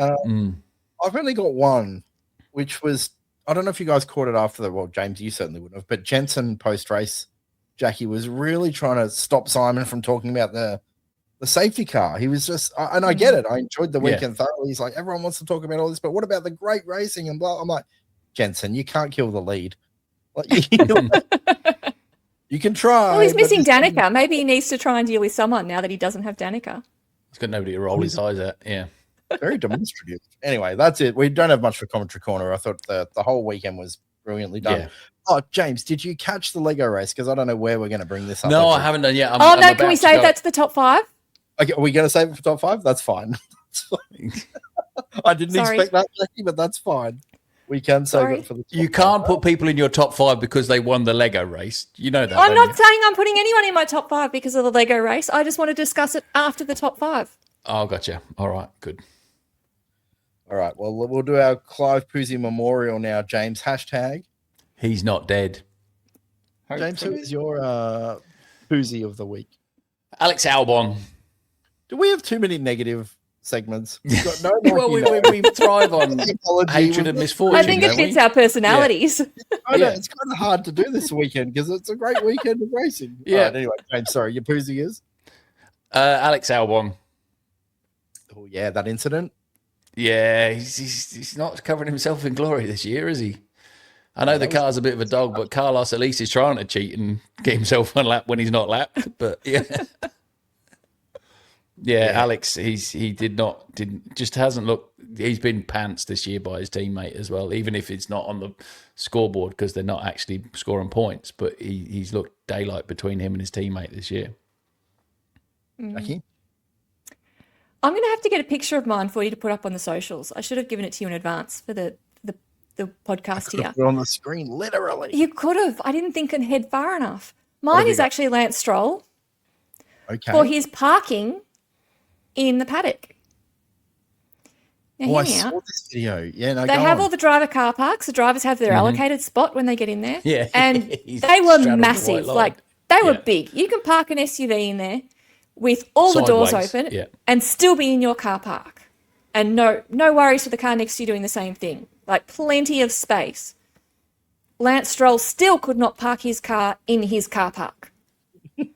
I've only got one, which was, I don't know if you guys caught it after James, you certainly wouldn't have, but Jensen post race, Jackie was really trying to stop Simon from talking about the safety car. He was just, and I get it. I enjoyed the weekend thoroughly. He's like, everyone wants to talk about all this, but what about the great racing and blah? I'm like, Jensen, you can't kill the lead. You can try. Well, he's missing Danica. Maybe he needs to try and deal with someone now that he doesn't have Danica. He's got nobody to roll his eyes at. Yeah. Very demonstrative. Anyway, that's it. We don't have much for Commentary Corner. I thought the whole weekend was brilliantly done. Yeah. Oh, James, did you catch the Lego race? Because I don't know where we're going to bring this up. No, I haven't done yet. Can we save that to the top 5? Okay, are we going to save it for top 5? That's fine. I didn't expect that, Jackie, but that's fine. We can save it for the top 5. You can't put people in your top 5 because they won the Lego race. You know that. I'm not saying I'm putting anyone in my top 5 because of the Lego race. I just want to discuss it after the top 5. Oh, gotcha. All right, good. All right, well, we'll do our Clive Poozy memorial now, James. Hashtag. He's not dead. James, who is your Poozy of the week? Alex Albon. Do we have too many negative segments? We've got no well, we thrive on hatred and misfortune. I think it fits our personalities. I know, it's kind of hard to do this weekend because it's a great weekend of racing. Yeah. Right, anyway, James, sorry, your Poozy is? Alex Albon. Oh, yeah, that incident. Yeah, he's not covering himself in glory this year, is he? I know the car's a bit of a dog, but Carlos at least is trying to cheat and get himself on lap when he's not lapped. But yeah, Alex, he just hasn't looked. He's been pantsed this year by his teammate as well, even if it's not on the scoreboard because they're not actually scoring points. But he's looked daylight between him and his teammate this year. Jackie? I'm going to have to get a picture of mine for you to put up on the socials. I should have given it to you in advance for the podcast here. Put it on the screen, literally. You could have. I didn't think I'd head far enough. Mine is actually Lance Stroll for his parking in the paddock. Now, I saw this video. Yeah, no, they have all the driver car parks. The drivers have their allocated spot when they get in there. Yeah, and they were massive. Like they were big. You can park an SUV in there with all the doors open and still be in your car park. And no worries for the car next to you doing the same thing. Like plenty of space. Lance Stroll still could not park his car in his car park. And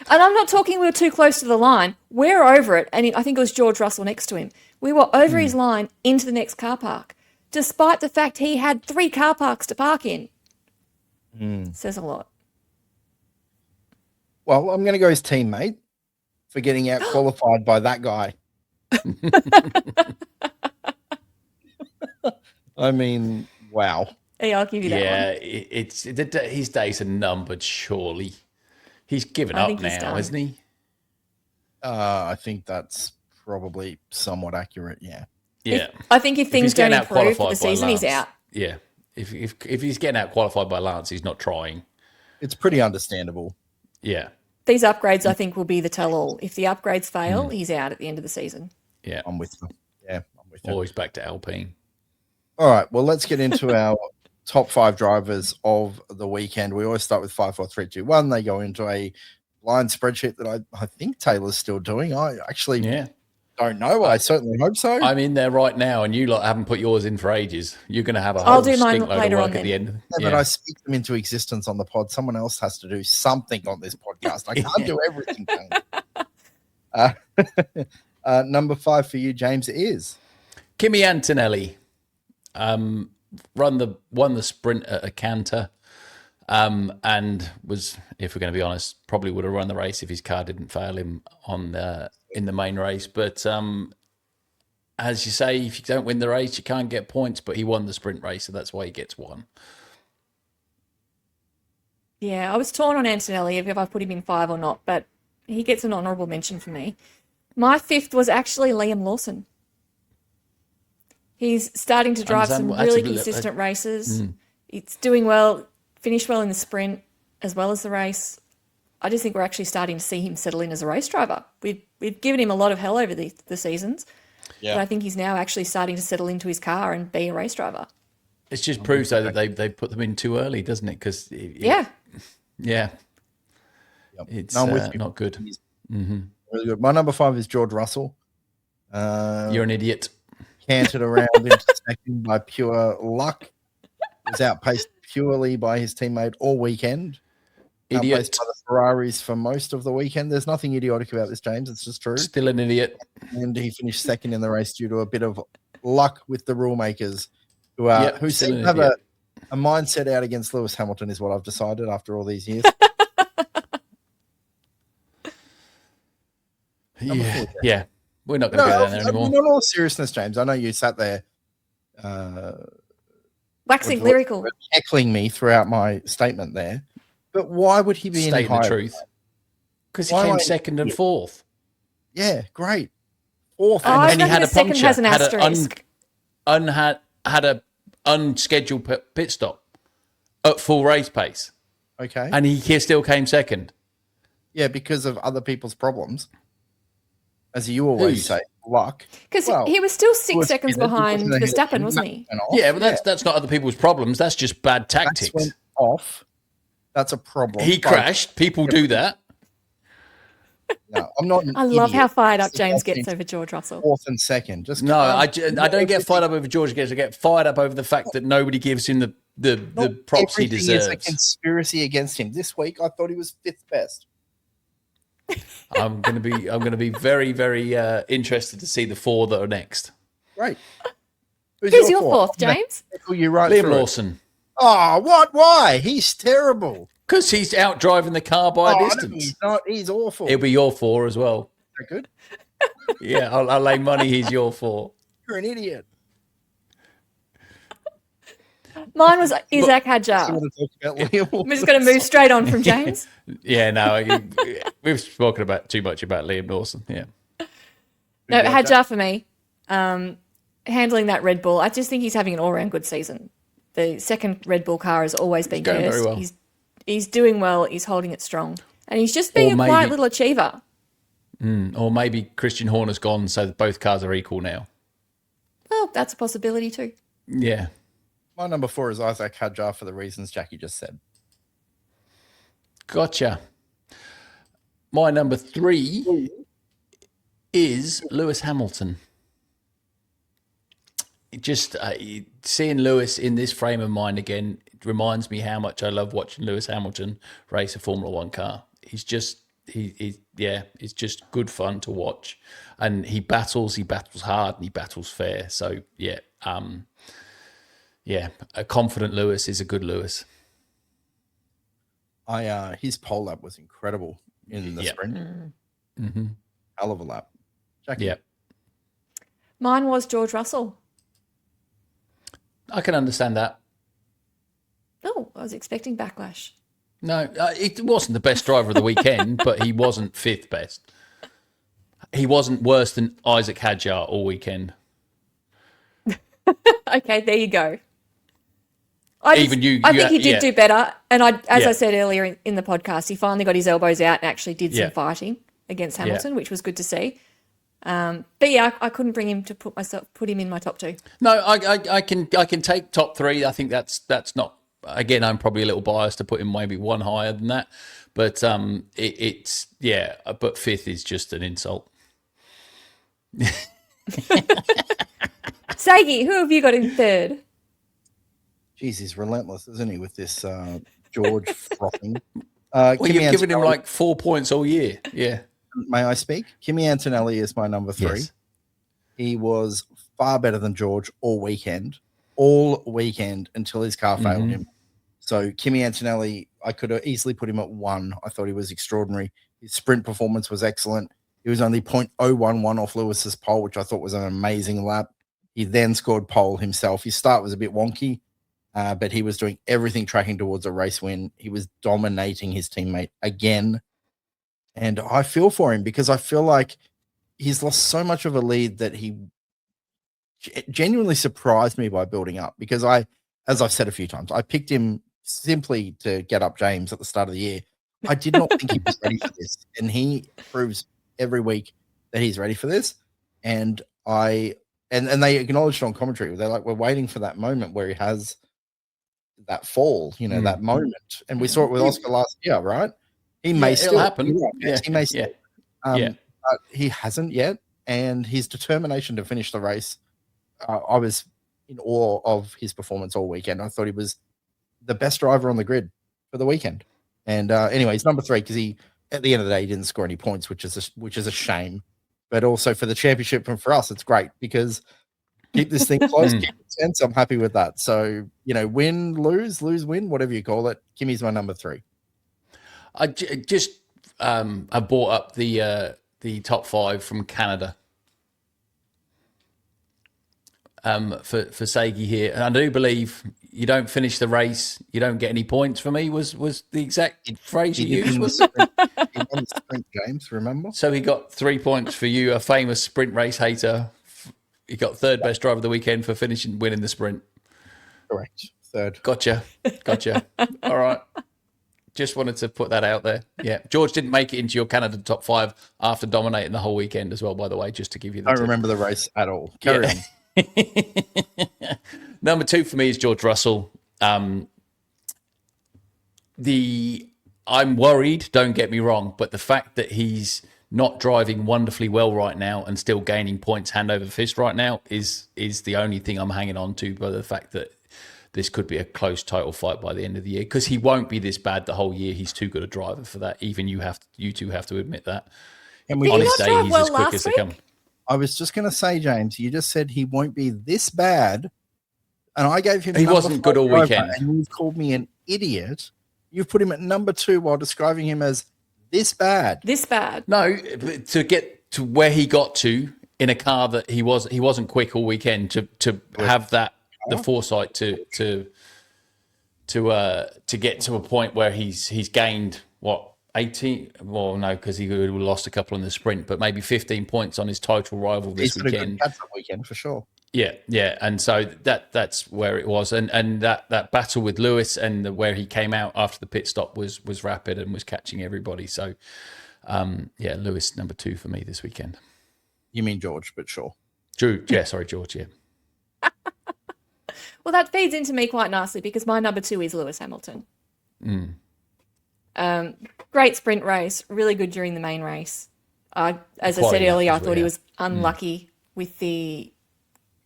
I'm not talking we were too close to the line. We're over it. And I think it was George Russell next to him. We were over his line into the next car park, despite the fact he had 3 car parks to park in. Says a lot. Well, I'm going to go his teammate for getting out qualified by that guy. I mean, wow. Yeah, I'll give you that one. Yeah, his days are numbered, surely. He's given up now, hasn't he? I think that's probably somewhat accurate, yeah. Yeah. I think if things don't improve for the season, he's out. Yeah. If he's getting out qualified by Lance, he's not trying. It's pretty understandable. Yeah. These upgrades, I think, will be the tell-all. If the upgrades fail, he's out at the end of the season. Yeah. I'm with you. Yeah, I'm with you. Always back to Alpine. All right, well, let's get into our top 5 drivers of the weekend. We always start with 5, 4, 3, 2, 1. They go into a blind spreadsheet that I think Taylor's still doing. I actually don't know. I certainly hope so. I'm in there right now, and you lot haven't put yours in for ages. You're going to have a I'll whole do mine stink load later of work on at the end. Yeah, but I speak them into existence on the pod. Someone else has to do something on this podcast. I can't do everything. Number 5 for you, James, is Kimi Antonelli. Won the sprint at a canter, and was, if we're going to be honest, probably would have run the race if his car didn't fail him on in the main race. But as you say, if you don't win the race, you can't get points. But he won the sprint race, so that's why he gets 1. Yeah, I was torn on Antonelli if I put him in 5 or not, but he gets an honourable mention for me. My 5th was actually Liam Lawson. He's starting to drive some really consistent races. It's doing well, finished well in the sprint as well as the race. I just think we're actually starting to see him settle in as a race driver. We've given him a lot of hell over the seasons, but I think he's now actually starting to settle into his car and be a race driver. It just proves, though, that they put them in too early, doesn't it? Because it's not good. Really good. My number 5 is George Russell. You're an idiot. Canted around into second by pure luck. Was outpaced purely by his teammate all weekend. Idiot. Outpaced by the Ferraris for most of the weekend. There's nothing idiotic about this, James. It's just true. Still an idiot. And he finished second in the race due to a bit of luck with the rule makers who seem to have a mindset out against Lewis Hamilton, is what I've decided after all these years. Yeah. We're not going to go there anymore. In all seriousness, James, I know you sat there waxing lyrical, heckling me throughout my statement there. But why would he be stating the truth? Because he came second and 4th. Yeah, great. 4th, and he had a puncture. Has an asterisk. Had a unscheduled pit stop at full race pace. Okay, and he still came second. Yeah, because of other people's problems. As you always say, luck. Because he was still 6 seconds behind Verstappen, wasn't he? Yeah, but that's not other people's problems. That's just bad tactics. Went off. That's a problem. He crashed. People do that. No, I'm not. I love how fired up James gets over George Russell. 4th and 2nd. Just I don't get fired up over George. I get fired up over the fact that nobody gives him the props he deserves. Is a conspiracy against him. This week, I thought he was 5th best. I'm going to be very, very interested to see the 4 that are next. Great. Who's your 4th, James? You right Liam Lawson. Oh, what? Why? He's terrible. Because he's out driving the car by a distance. No, he's not. He's awful. He'll be your 4 as well. Is that good? Yeah, I'll lay money he's your 4. You're an idiot. Mine was Isaac Hadjar. We're just going to move straight on from James. Yeah, no, we've spoken too much about Liam Lawson. Yeah. No, Hadjar for me. Handling that Red Bull, I just think he's having an all-round good season. The second Red Bull car has always been going cursed. very well. He's doing well. He's holding it strong, and he's just being a quiet little achiever. Or maybe Christian Horner's gone, so that both cars are equal now. Well, that's a possibility too. Yeah. My number 4 is Isaac Hadjar for the reasons Jackie just said. Gotcha. My number 3 is Lewis Hamilton. Just seeing Lewis in this frame of mind again reminds me how much I love watching Lewis Hamilton race a Formula One car. He's just it's just good fun to watch, and he battles hard and he battles fair. So a confident Lewis is a good Lewis. His pole lap was incredible in the sprint. Mm-hmm. Hell of a lap. Jackie. Yeah. Mine was George Russell. I can understand that. Oh, I was expecting backlash. No, it wasn't the best driver of the weekend, but he wasn't fifth best. He wasn't worse than Isaac Hadjar all weekend. Okay, there you go. I think he did do better. And as I said earlier in the podcast, he finally got his elbows out and actually did some fighting against Hamilton, which was good to see. But yeah, I couldn't bring him to put him in my top 2. No, I can take top 3. I think that's not. Again, I'm probably a little biased to put him maybe one higher than that, but it's But fifth is just an insult. Sagi, who have you got in third? Jeez, he's relentless, isn't he, with this George frothing? Well, you've given him like 4 points all year. Yeah. May I speak? Kimi Antonelli is my number 3. Yes. He was far better than George all weekend until his car failed him. So Kimi Antonelli, I could have easily put him at 1. I thought he was extraordinary. His sprint performance was excellent. He was only 0.011 off Lewis's pole, which I thought was an amazing lap. He then scored pole himself. His start was a bit wonky, but he was doing everything tracking towards a race win. He was dominating his teammate again. And I feel for him because I feel like he's lost so much of a lead that he genuinely surprised me by building up, because as I've said a few times, I picked him simply to get up James at the start of the year. I did not think he was ready for this. And he proves every week that he's ready for this. And they acknowledged on commentary. They're like, we're waiting for that moment where he has that fall, that moment. And we saw it with Oscar last year, right? He may still happen. He may still. But he hasn't yet. And his determination to finish the race, I was in awe of his performance all weekend. I thought he was the best driver on the grid for the weekend. And anyway, he's number 3 because at the end of the day, he didn't score any points, which is a shame. But also for the championship and for us, it's great because keep this thing close, keep it tense. I'm happy with that. So, win, lose, win, whatever you call it. Kimi's my number 3. I brought up the top 5 from Canada for Sagi here, and I do believe you don't finish the race, you don't get any points. For me, was the exact phrase you used. He won the sprint, James. Remember? So he got 3 points for you, a famous sprint race hater. He got third best driver of the weekend for winning the sprint. Correct, third. Gotcha. All right. Just wanted to put that out there. Yeah. George didn't make it into your Canada top 5 after dominating the whole weekend as well, by the way, just to give you the I don't remember the race at all. Carry on. Number 2 for me is George Russell. I'm worried, don't get me wrong, but the fact that he's not driving wonderfully well right now and still gaining points hand over fist right now is the only thing I'm hanging on to, by the fact that this could be a close title fight by the end of the year, because he won't be this bad the whole year. He's too good a driver for that. Even you two have to admit that. And on his day, he's as quick as they come. I was just going to say, James, you just said he won't be this bad, and I gave him. He wasn't good all weekend, and you've called me an idiot. You've put him at number 2 while describing him as this bad. This bad. No, to get to where he got to in a car that he wasn't quick all weekend. To have that. The foresight to get to a point where he's gained 18. Well, no, because he would have lost a couple in the sprint, but maybe 15 points on his title rival this weekend. That's a weekend for sure. Yeah, and so that's where it was, and that battle with Lewis and where he came out after the pit stop was rapid and was catching everybody. So, Lewis number 2 for me this weekend. You mean George, but sure. Drew, yeah, sorry, George, yeah. Well, that feeds into me quite nicely because my number 2 is Lewis Hamilton. Great sprint race, really good during the main race. As I said earlier, I thought he was unlucky with the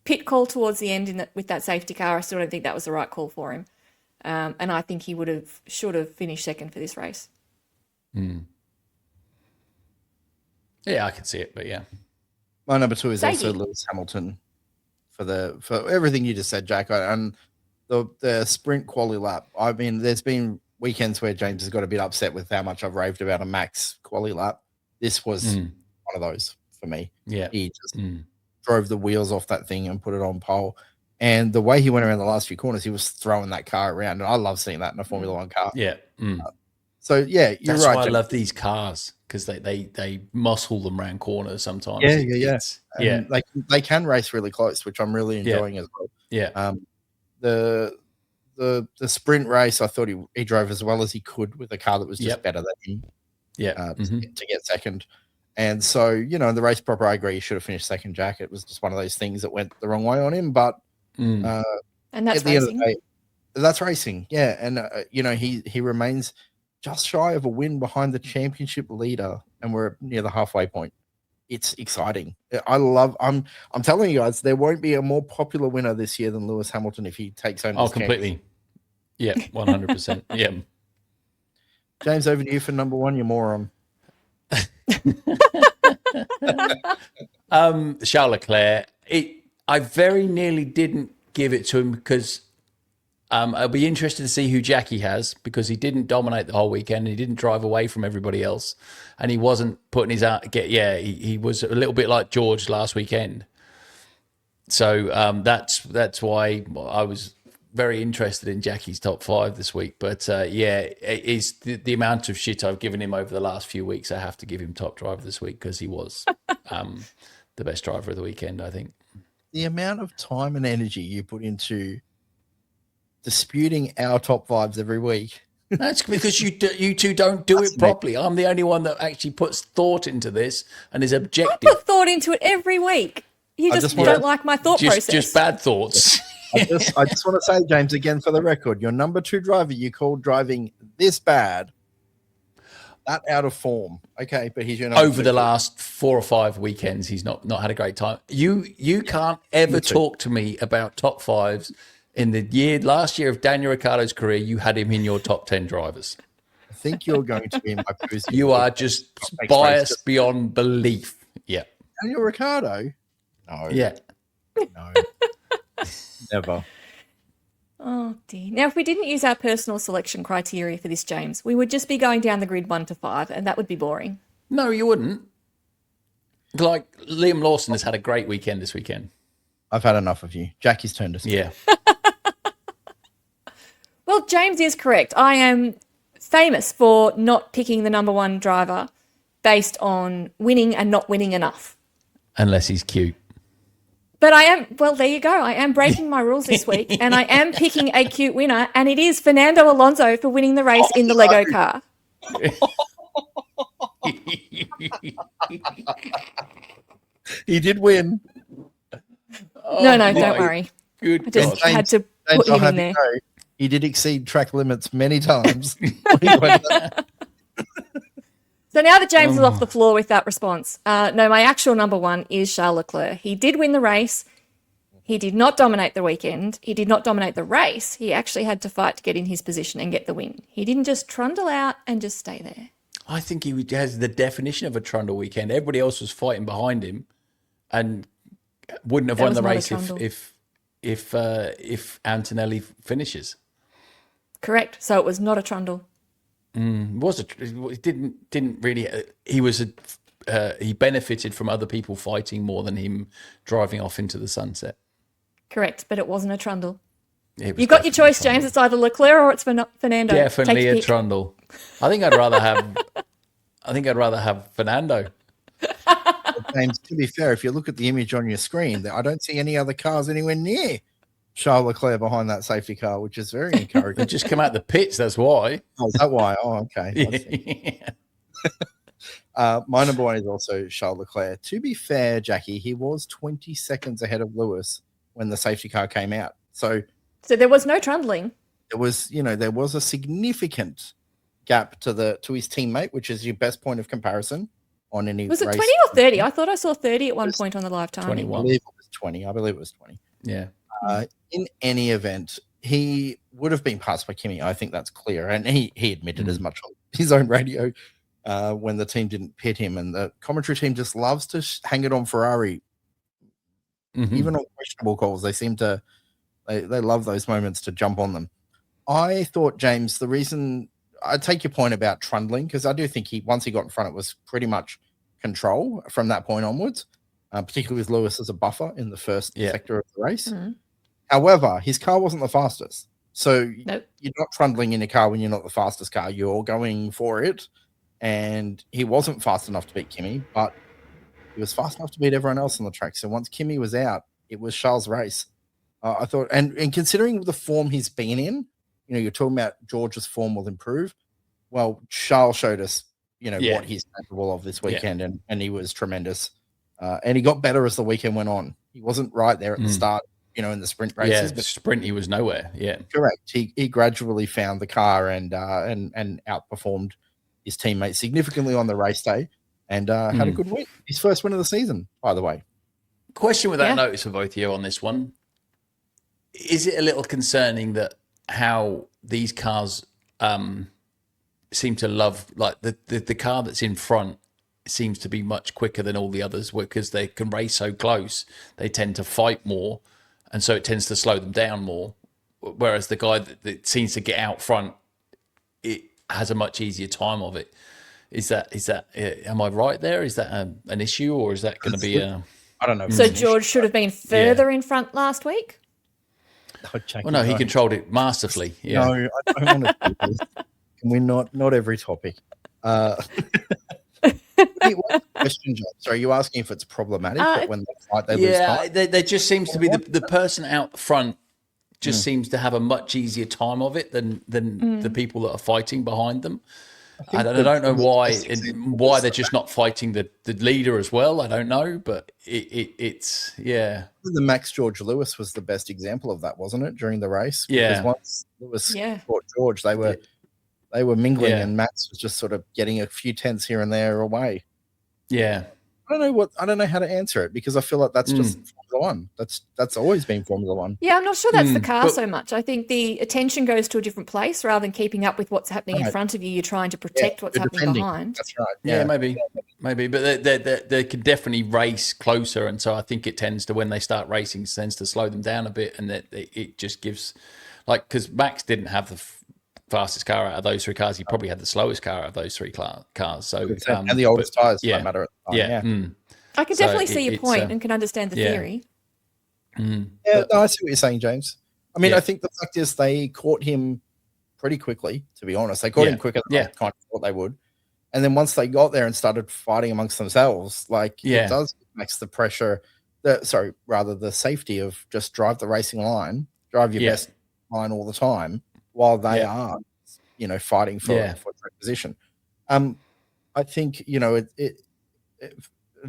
pit call towards the end with that safety car. I still don't think that was the right call for him. And I think he should have finished second for this race. Yeah, I can see it, but yeah. My number 2 is also Lewis Hamilton. For everything you just said, Jack, and the sprint quali lap. I mean, there's been weekends where James has got a bit upset with how much I've raved about a Max quali lap. This was one of those for me. Yeah, he just drove the wheels off that thing and put it on pole. And the way he went around the last few corners, he was throwing that car around. And I love seeing that in a Formula One car. Yeah. So, yeah, you're That's right. why I love these cars, because they muscle them around corners sometimes. Yeah. They can race really close, which I'm really enjoying as well. Yeah. The sprint race, I thought he drove as well as he could with a car that was just better than him. Yeah. To get second. And so, in the race proper, I agree he should have finished second, Jack. It was just one of those things that went the wrong way on him. But and that's at the end of the day, that's racing. Yeah. And, he remains just shy of a win behind the championship leader, and we're near the halfway point. It's exciting. I'm telling you guys, there won't be a more popular winner this year than Lewis Hamilton if he takes home this completely. Yeah, 100%. Yeah. James, over to you for number one, you moron. Charles Leclerc. I very nearly didn't give it to him because I'll be interested to see who Jackie has, because he didn't dominate the whole weekend. He didn't drive away from everybody else, and he wasn't putting his out. He was a little bit like George last weekend. So that's why I was very interested in Jackie's top 5 this week. But it's the amount of shit I've given him over the last few weeks. I have to give him top driver this week because he was the best driver of the weekend, I think. The amount of time and energy you put into disputing our top 5s every week. That's because you two don't do it properly. I'm the only one that actually puts thought into this and is objective. I put thought into it every week. You just don't like my thought process. Just bad thoughts. I just want to say, James, again for the record, your number 2 driver you called driving this bad, that out of form. Okay, but he's your number over the last 4 or 5 weekends. He's not had a great time. You can't ever talk to me about top 5s. In the last year of Daniel Ricciardo's career, you had him in your top 10 drivers. I think you're going to be in my position. You are just biased beyond belief. Yeah. Daniel Ricciardo? No. Yeah. No. Never. Oh, dear. Now, if we didn't use our personal selection criteria for this, James, we would just be going down the grid 1 to 5, and that would be boring. No, you wouldn't. Like, Liam Lawson has had a great weekend this weekend. I've had enough of you. Jackie's turn to speak. Yeah. Well, James is correct. I am famous for not picking the number 1 driver based on winning and not winning enough. Unless he's cute. But there you go. I am breaking my rules this week, and I am picking a cute winner, and it is Fernando Alonso for winning the race in the Lego car. He did win. No, don't worry. Good. I just had to put him in there. He did exceed track limits many times. So now that James is off the floor with that response, no, my actual number 1 is Charles Leclerc. He did win the race. He did not dominate the weekend. He did not dominate the race. He actually had to fight to get in his position and get the win. He didn't just trundle out and just stay there. I think he has the definition of a trundle weekend. Everybody else was fighting behind him and wouldn't have won the race if Antonelli finishes. Correct. So it was not a trundle. It didn't really. He benefited from other people fighting more than him driving off into the sunset. Correct, but it wasn't a trundle. You've got your choice, James. It's either Leclerc or it's Fernando. Definitely a trundle. I think I'd rather have Fernando. James, to be fair, if you look at the image on your screen, I don't see any other cars anywhere near Charles Leclerc behind that safety car, which is very encouraging. They just come out the pits, that's why. Oh, is that why? Oh, okay. My number 1 is also Charles Leclerc. To be fair, Jackie, he was 20 seconds ahead of Lewis when the safety car came out. So there was no trundling. There was a significant gap to his teammate, which is your best point of comparison on any race. Was it 20 or 30? I thought I saw 30 at one point on the live time. 21. I believe it was 20. Yeah. In any event, he would have been passed by Kimi. I think that's clear. And he admitted as much on his own radio when the team didn't pit him. And the commentary team just loves to hang it on Ferrari. Even on questionable calls, they seem to they love those moments to jump on them. I thought, James, the reason I take your point about trundling, because I do think once he got in front, it was pretty much control from that point onwards, particularly with Lewis as a buffer in the first sector of the race. However, his car wasn't the fastest. So Nope. You're not trundling in a car when you're not the fastest car. You're going for it. And he wasn't fast enough to beat Kimi, but he was fast enough to beat everyone else on the track. So once Kimi was out, it was Charles' race. I thought, and considering the form he's been in, you're talking about George's form will improve. Well, Charles showed us, what he's capable of this weekend, and he was tremendous. And he got better as the weekend went on. He wasn't right there at the start, in the sprint races. Yeah, but sprint, he was nowhere. Yeah, correct. He gradually found the car and outperformed his teammates significantly on the race day, and had a good win. His first win of the season, by the way. Question without notice for both of you on this one. Is it a little concerning that how these cars seem to love, like the car that's in front seems to be much quicker than all the others, because they can race so close, they tend to fight more, and so it tends to slow them down more, whereas the guy that seems to get out front, it has a much easier time of it. Is that am I right there? Is that an issue, or is that going to be a... I don't know. So George should have been further in front last week? Well, no, he controlled it masterfully. Yeah. No, I don't want to do this. Can we not every topic? Question, John. So are you asking if it's problematic that when they fight, they lose time? There just seems to be the person out front just seems to have a much easier time of it than the people that are fighting behind them. I don't know why they're just not fighting the leader as well. I don't know, but it's The Max George Lewis was the best example of that, wasn't it, during the race? Yeah. Because once Lewis fought George, they were mingling, and Max was just sort of getting a few tenths here and there away. Yeah. I don't know how to answer it, because I feel like that's just Formula One. That's always been Formula One. Yeah, I'm not sure that's the car so much. I think the attention goes to a different place rather than keeping up with what's happening in front of you. You're trying to protect what's happening behind. That's right. Yeah, maybe, but they can definitely race closer, and so I think it tends to, when they start racing, tends to slow them down a bit, and that it just gives, like, because Max didn't have the fastest car out of those three cars. He probably had the slowest car out of those three cars. So and the oldest tires, no matter at the time. I can definitely see your point and can understand the theory. No, I see what you're saying, James. I mean, I think the fact is they caught him pretty quickly, to be honest. They caught him quicker than I kind of thought they would. And then once they got there and started fighting amongst themselves, it does makes the pressure, the safety of just drive the racing line, drive your best line all the time while they are, fighting for track position. I think,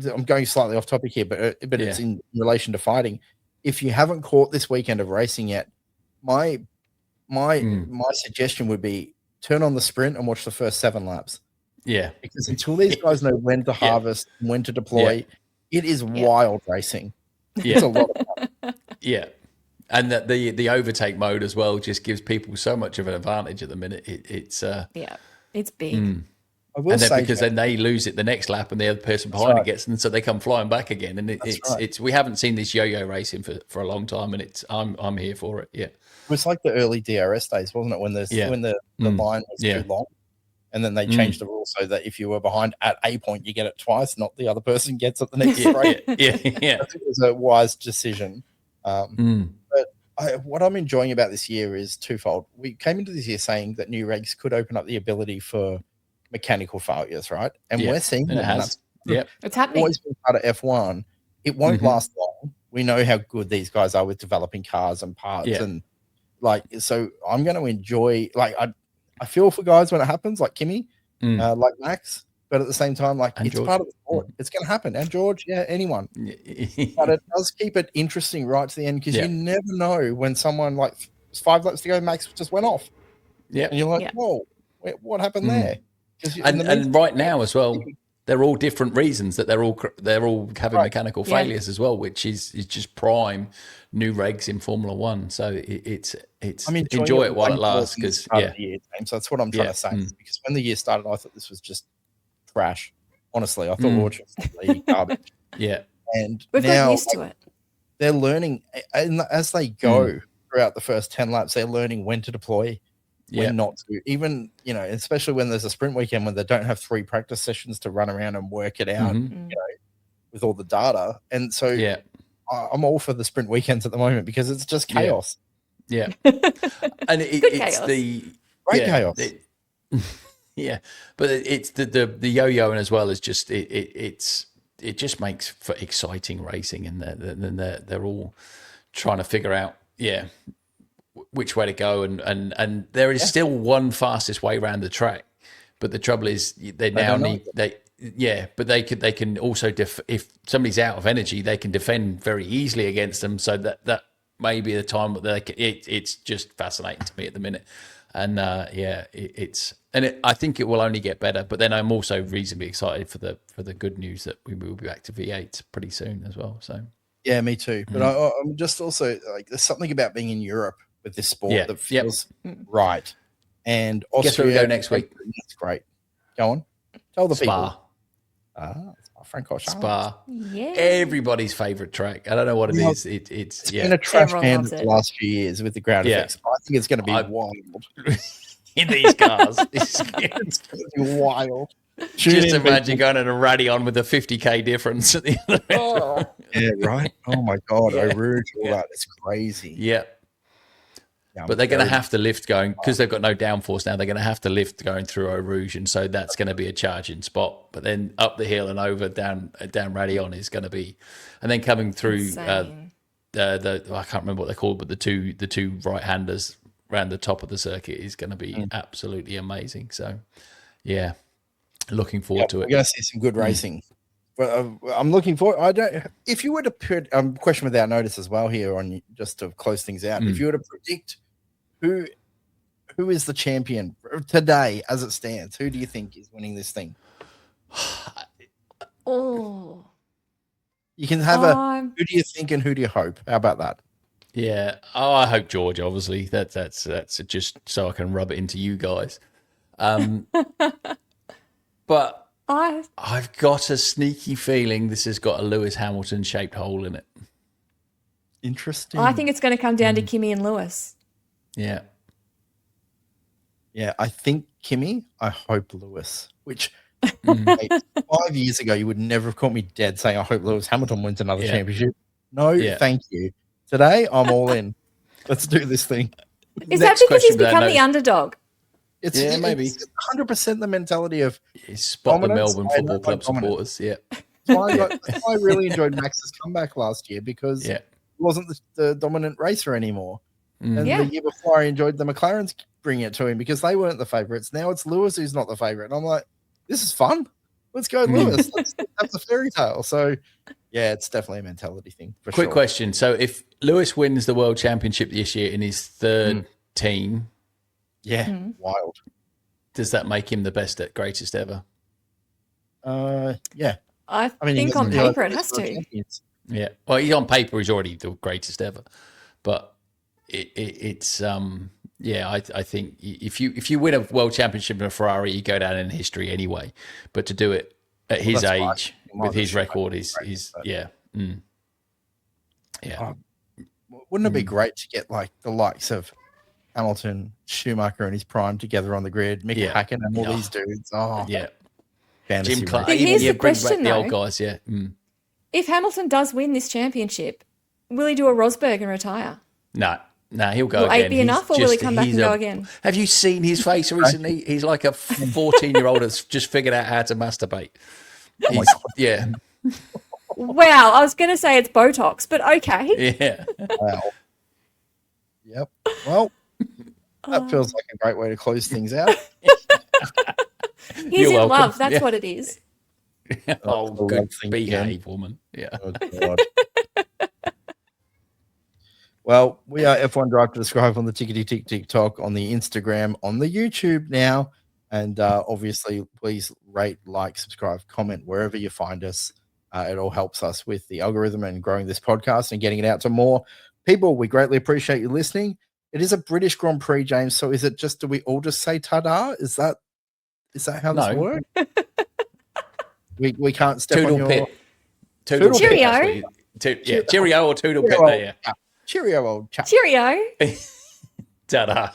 I'm going slightly off topic here, but it's in relation to fighting. If you haven't caught this weekend of racing yet, my suggestion would be turn on the sprint and watch the first 7 laps. Yeah, because until these guys know when to harvest and when to deploy, it is wild racing. It's a lot of fun. Yeah, and that the overtake mode as well just gives people so much of an advantage at the minute. It's big. And then because then they lose it the next lap, and the other person behind it gets, and so they come flying back again. And it's we haven't seen this yo-yo racing for a long time, and I'm here for it. Yeah, it was like the early DRS days, wasn't it? When the line was too long, and then they changed the rule so that if you were behind at a point, you get it twice, not the other person gets it the next straight. Yeah. I think it was a wise decision. But what I'm enjoying about this year is twofold. We came into this year saying that new regs could open up the ability for mechanical failures, right? And we're seeing that. It's happening. Always been part of F1. It won't last long. We know how good these guys are with developing cars and parts, and so I'm going to enjoy. I feel for guys when it happens, like Kimi, like Max, but at the same time, it's George. Part of the sport. It's going to happen. And George, anyone. But it does keep it interesting right to the end, because you never know when someone 5 laps to go, Max just went off. Yeah, and you're like, whoa, what happened there? And right now as well, they're all different reasons that they're all having mechanical failures as well, which is just prime new regs in Formula One. So it's enjoy it while it lasts, because so that's what I'm trying to say. Because when the year started, I thought this was just trash. Honestly, I thought Orchard was garbage. And we've got used to it. They're learning, and as they go throughout the first 10 laps, they're learning when to deploy. When not to, even especially when there's a sprint weekend when they don't have 3 practice sessions to run around and work it out, with all the data. And so I'm all for the sprint weekends at the moment because it's just chaos. Yeah. And it's chaos. the great chaos. Yeah, but it's the yo-yoing as well is just it just makes for exciting racing, and then they're all trying to figure out which way to go, and there is still one fastest way around the track, but the trouble is they can also if somebody's out of energy, they can defend very easily against them, so that may be the time that it's just fascinating to me at the minute. And I think it will only get better. But then I'm also reasonably excited for the good news that we will be back to V8 pretty soon as well. So yeah, me too. But I'm just also like, there's something about being in Europe with this sport that feels right. And Austria, guess where we go next week? That's great. Go on, tell the Spa. people. Francorchamps. Spa. Yeah. Everybody's favourite track. I don't know what it is. It's been a trash Everyone can loves the it. last few years with the ground effects. I think it's going to be wild. in these cars. It's going to be wild. Just imagine going in a rally on with a 50k difference at the other end. Yeah, right. Oh my God, Eau Rouge, all that. It's crazy. Yeah. But they're going to have to lift going because they've got no downforce now. They're going to have to lift going through Eau Rouge, and so that's going to be a charging spot. But then up the hill and over down Radion is going to be, and then coming through the I can't remember what they're called, but the two right handers around the top of the circuit is going to be absolutely amazing. So yeah, looking forward to it. We're going to see some good racing. But I'm looking forward. If you were to put question without notice as well here on just to close things out. If you were to predict who is the champion today as it stands, who do you think is winning this thing? Oh, you can have who do you think and who do you hope? How about that? Yeah. Oh, I hope George. Obviously, that's just so I can rub it into you guys. But I've got a sneaky feeling this has got a Lewis Hamilton shaped hole in it. Interesting. I think it's going to come down to Kimi and Lewis. Yeah. Yeah, I think Kimi. I hope Lewis. Which 5 years ago you would never have caught me dead saying I hope Lewis Hamilton wins another championship. No, thank you. Today I'm all in. Let's do this thing. Is that because he's become the underdog? It's maybe 100% the mentality of spot the Melbourne Football Club supporters. Yeah, that's why I really enjoyed Max's comeback last year because he wasn't the dominant racer anymore. And the year before, I enjoyed the McLarens bringing it to him because they weren't the favourites. Now it's Lewis who's not the favourite. And I'm like, this is fun. Let's go, Lewis. Let's have the fairy tale. So, yeah, it's definitely a mentality thing. Quick question. So, if Lewis wins the World Championship this year in his third team, wild. Does that make him the best at greatest ever? Yeah. I think on paper it has to. Yeah. Well, he's on paper. He's already the greatest ever. But it's I think if you win a world championship in a Ferrari, you go down in history anyway. But to do it at his age with his record is Wouldn't it be great to get like the likes of Hamilton, Schumacher in his prime together on the grid, Mick Hacken and all these dudes? Jim Clark. But here's the question, the though. old guys, If Hamilton does win this championship, will he do a Rosberg and retire? No, he'll go will again. 8 be enough, or will he come back and go again? Have you seen his face recently? He's like a 14-year-old that's just figured out how to masturbate. Yeah. Wow, I was going to say it's Botox, but okay. Yeah. Wow. Yep. Well, that feels like a great way to close things out. He's in love. That's what it is. Oh, good behave, woman. Yeah. Oh, God. Well, we are F1 Drive to Describe on the Tickety Tick TikTok, on the Instagram, on the YouTube now. And obviously, please rate, like, subscribe, comment wherever you find us. It all helps us with the algorithm and growing this podcast and getting it out to more people. We greatly appreciate you listening. It is a British Grand Prix, James. So is it just, do we all just say ta-da? Is that how this works? We can't step Toodle on your... pit. Toodle Cheerio. Pit. Cheerio or Toodle pit. Cheerio, old chap. Cheerio. Ta-da.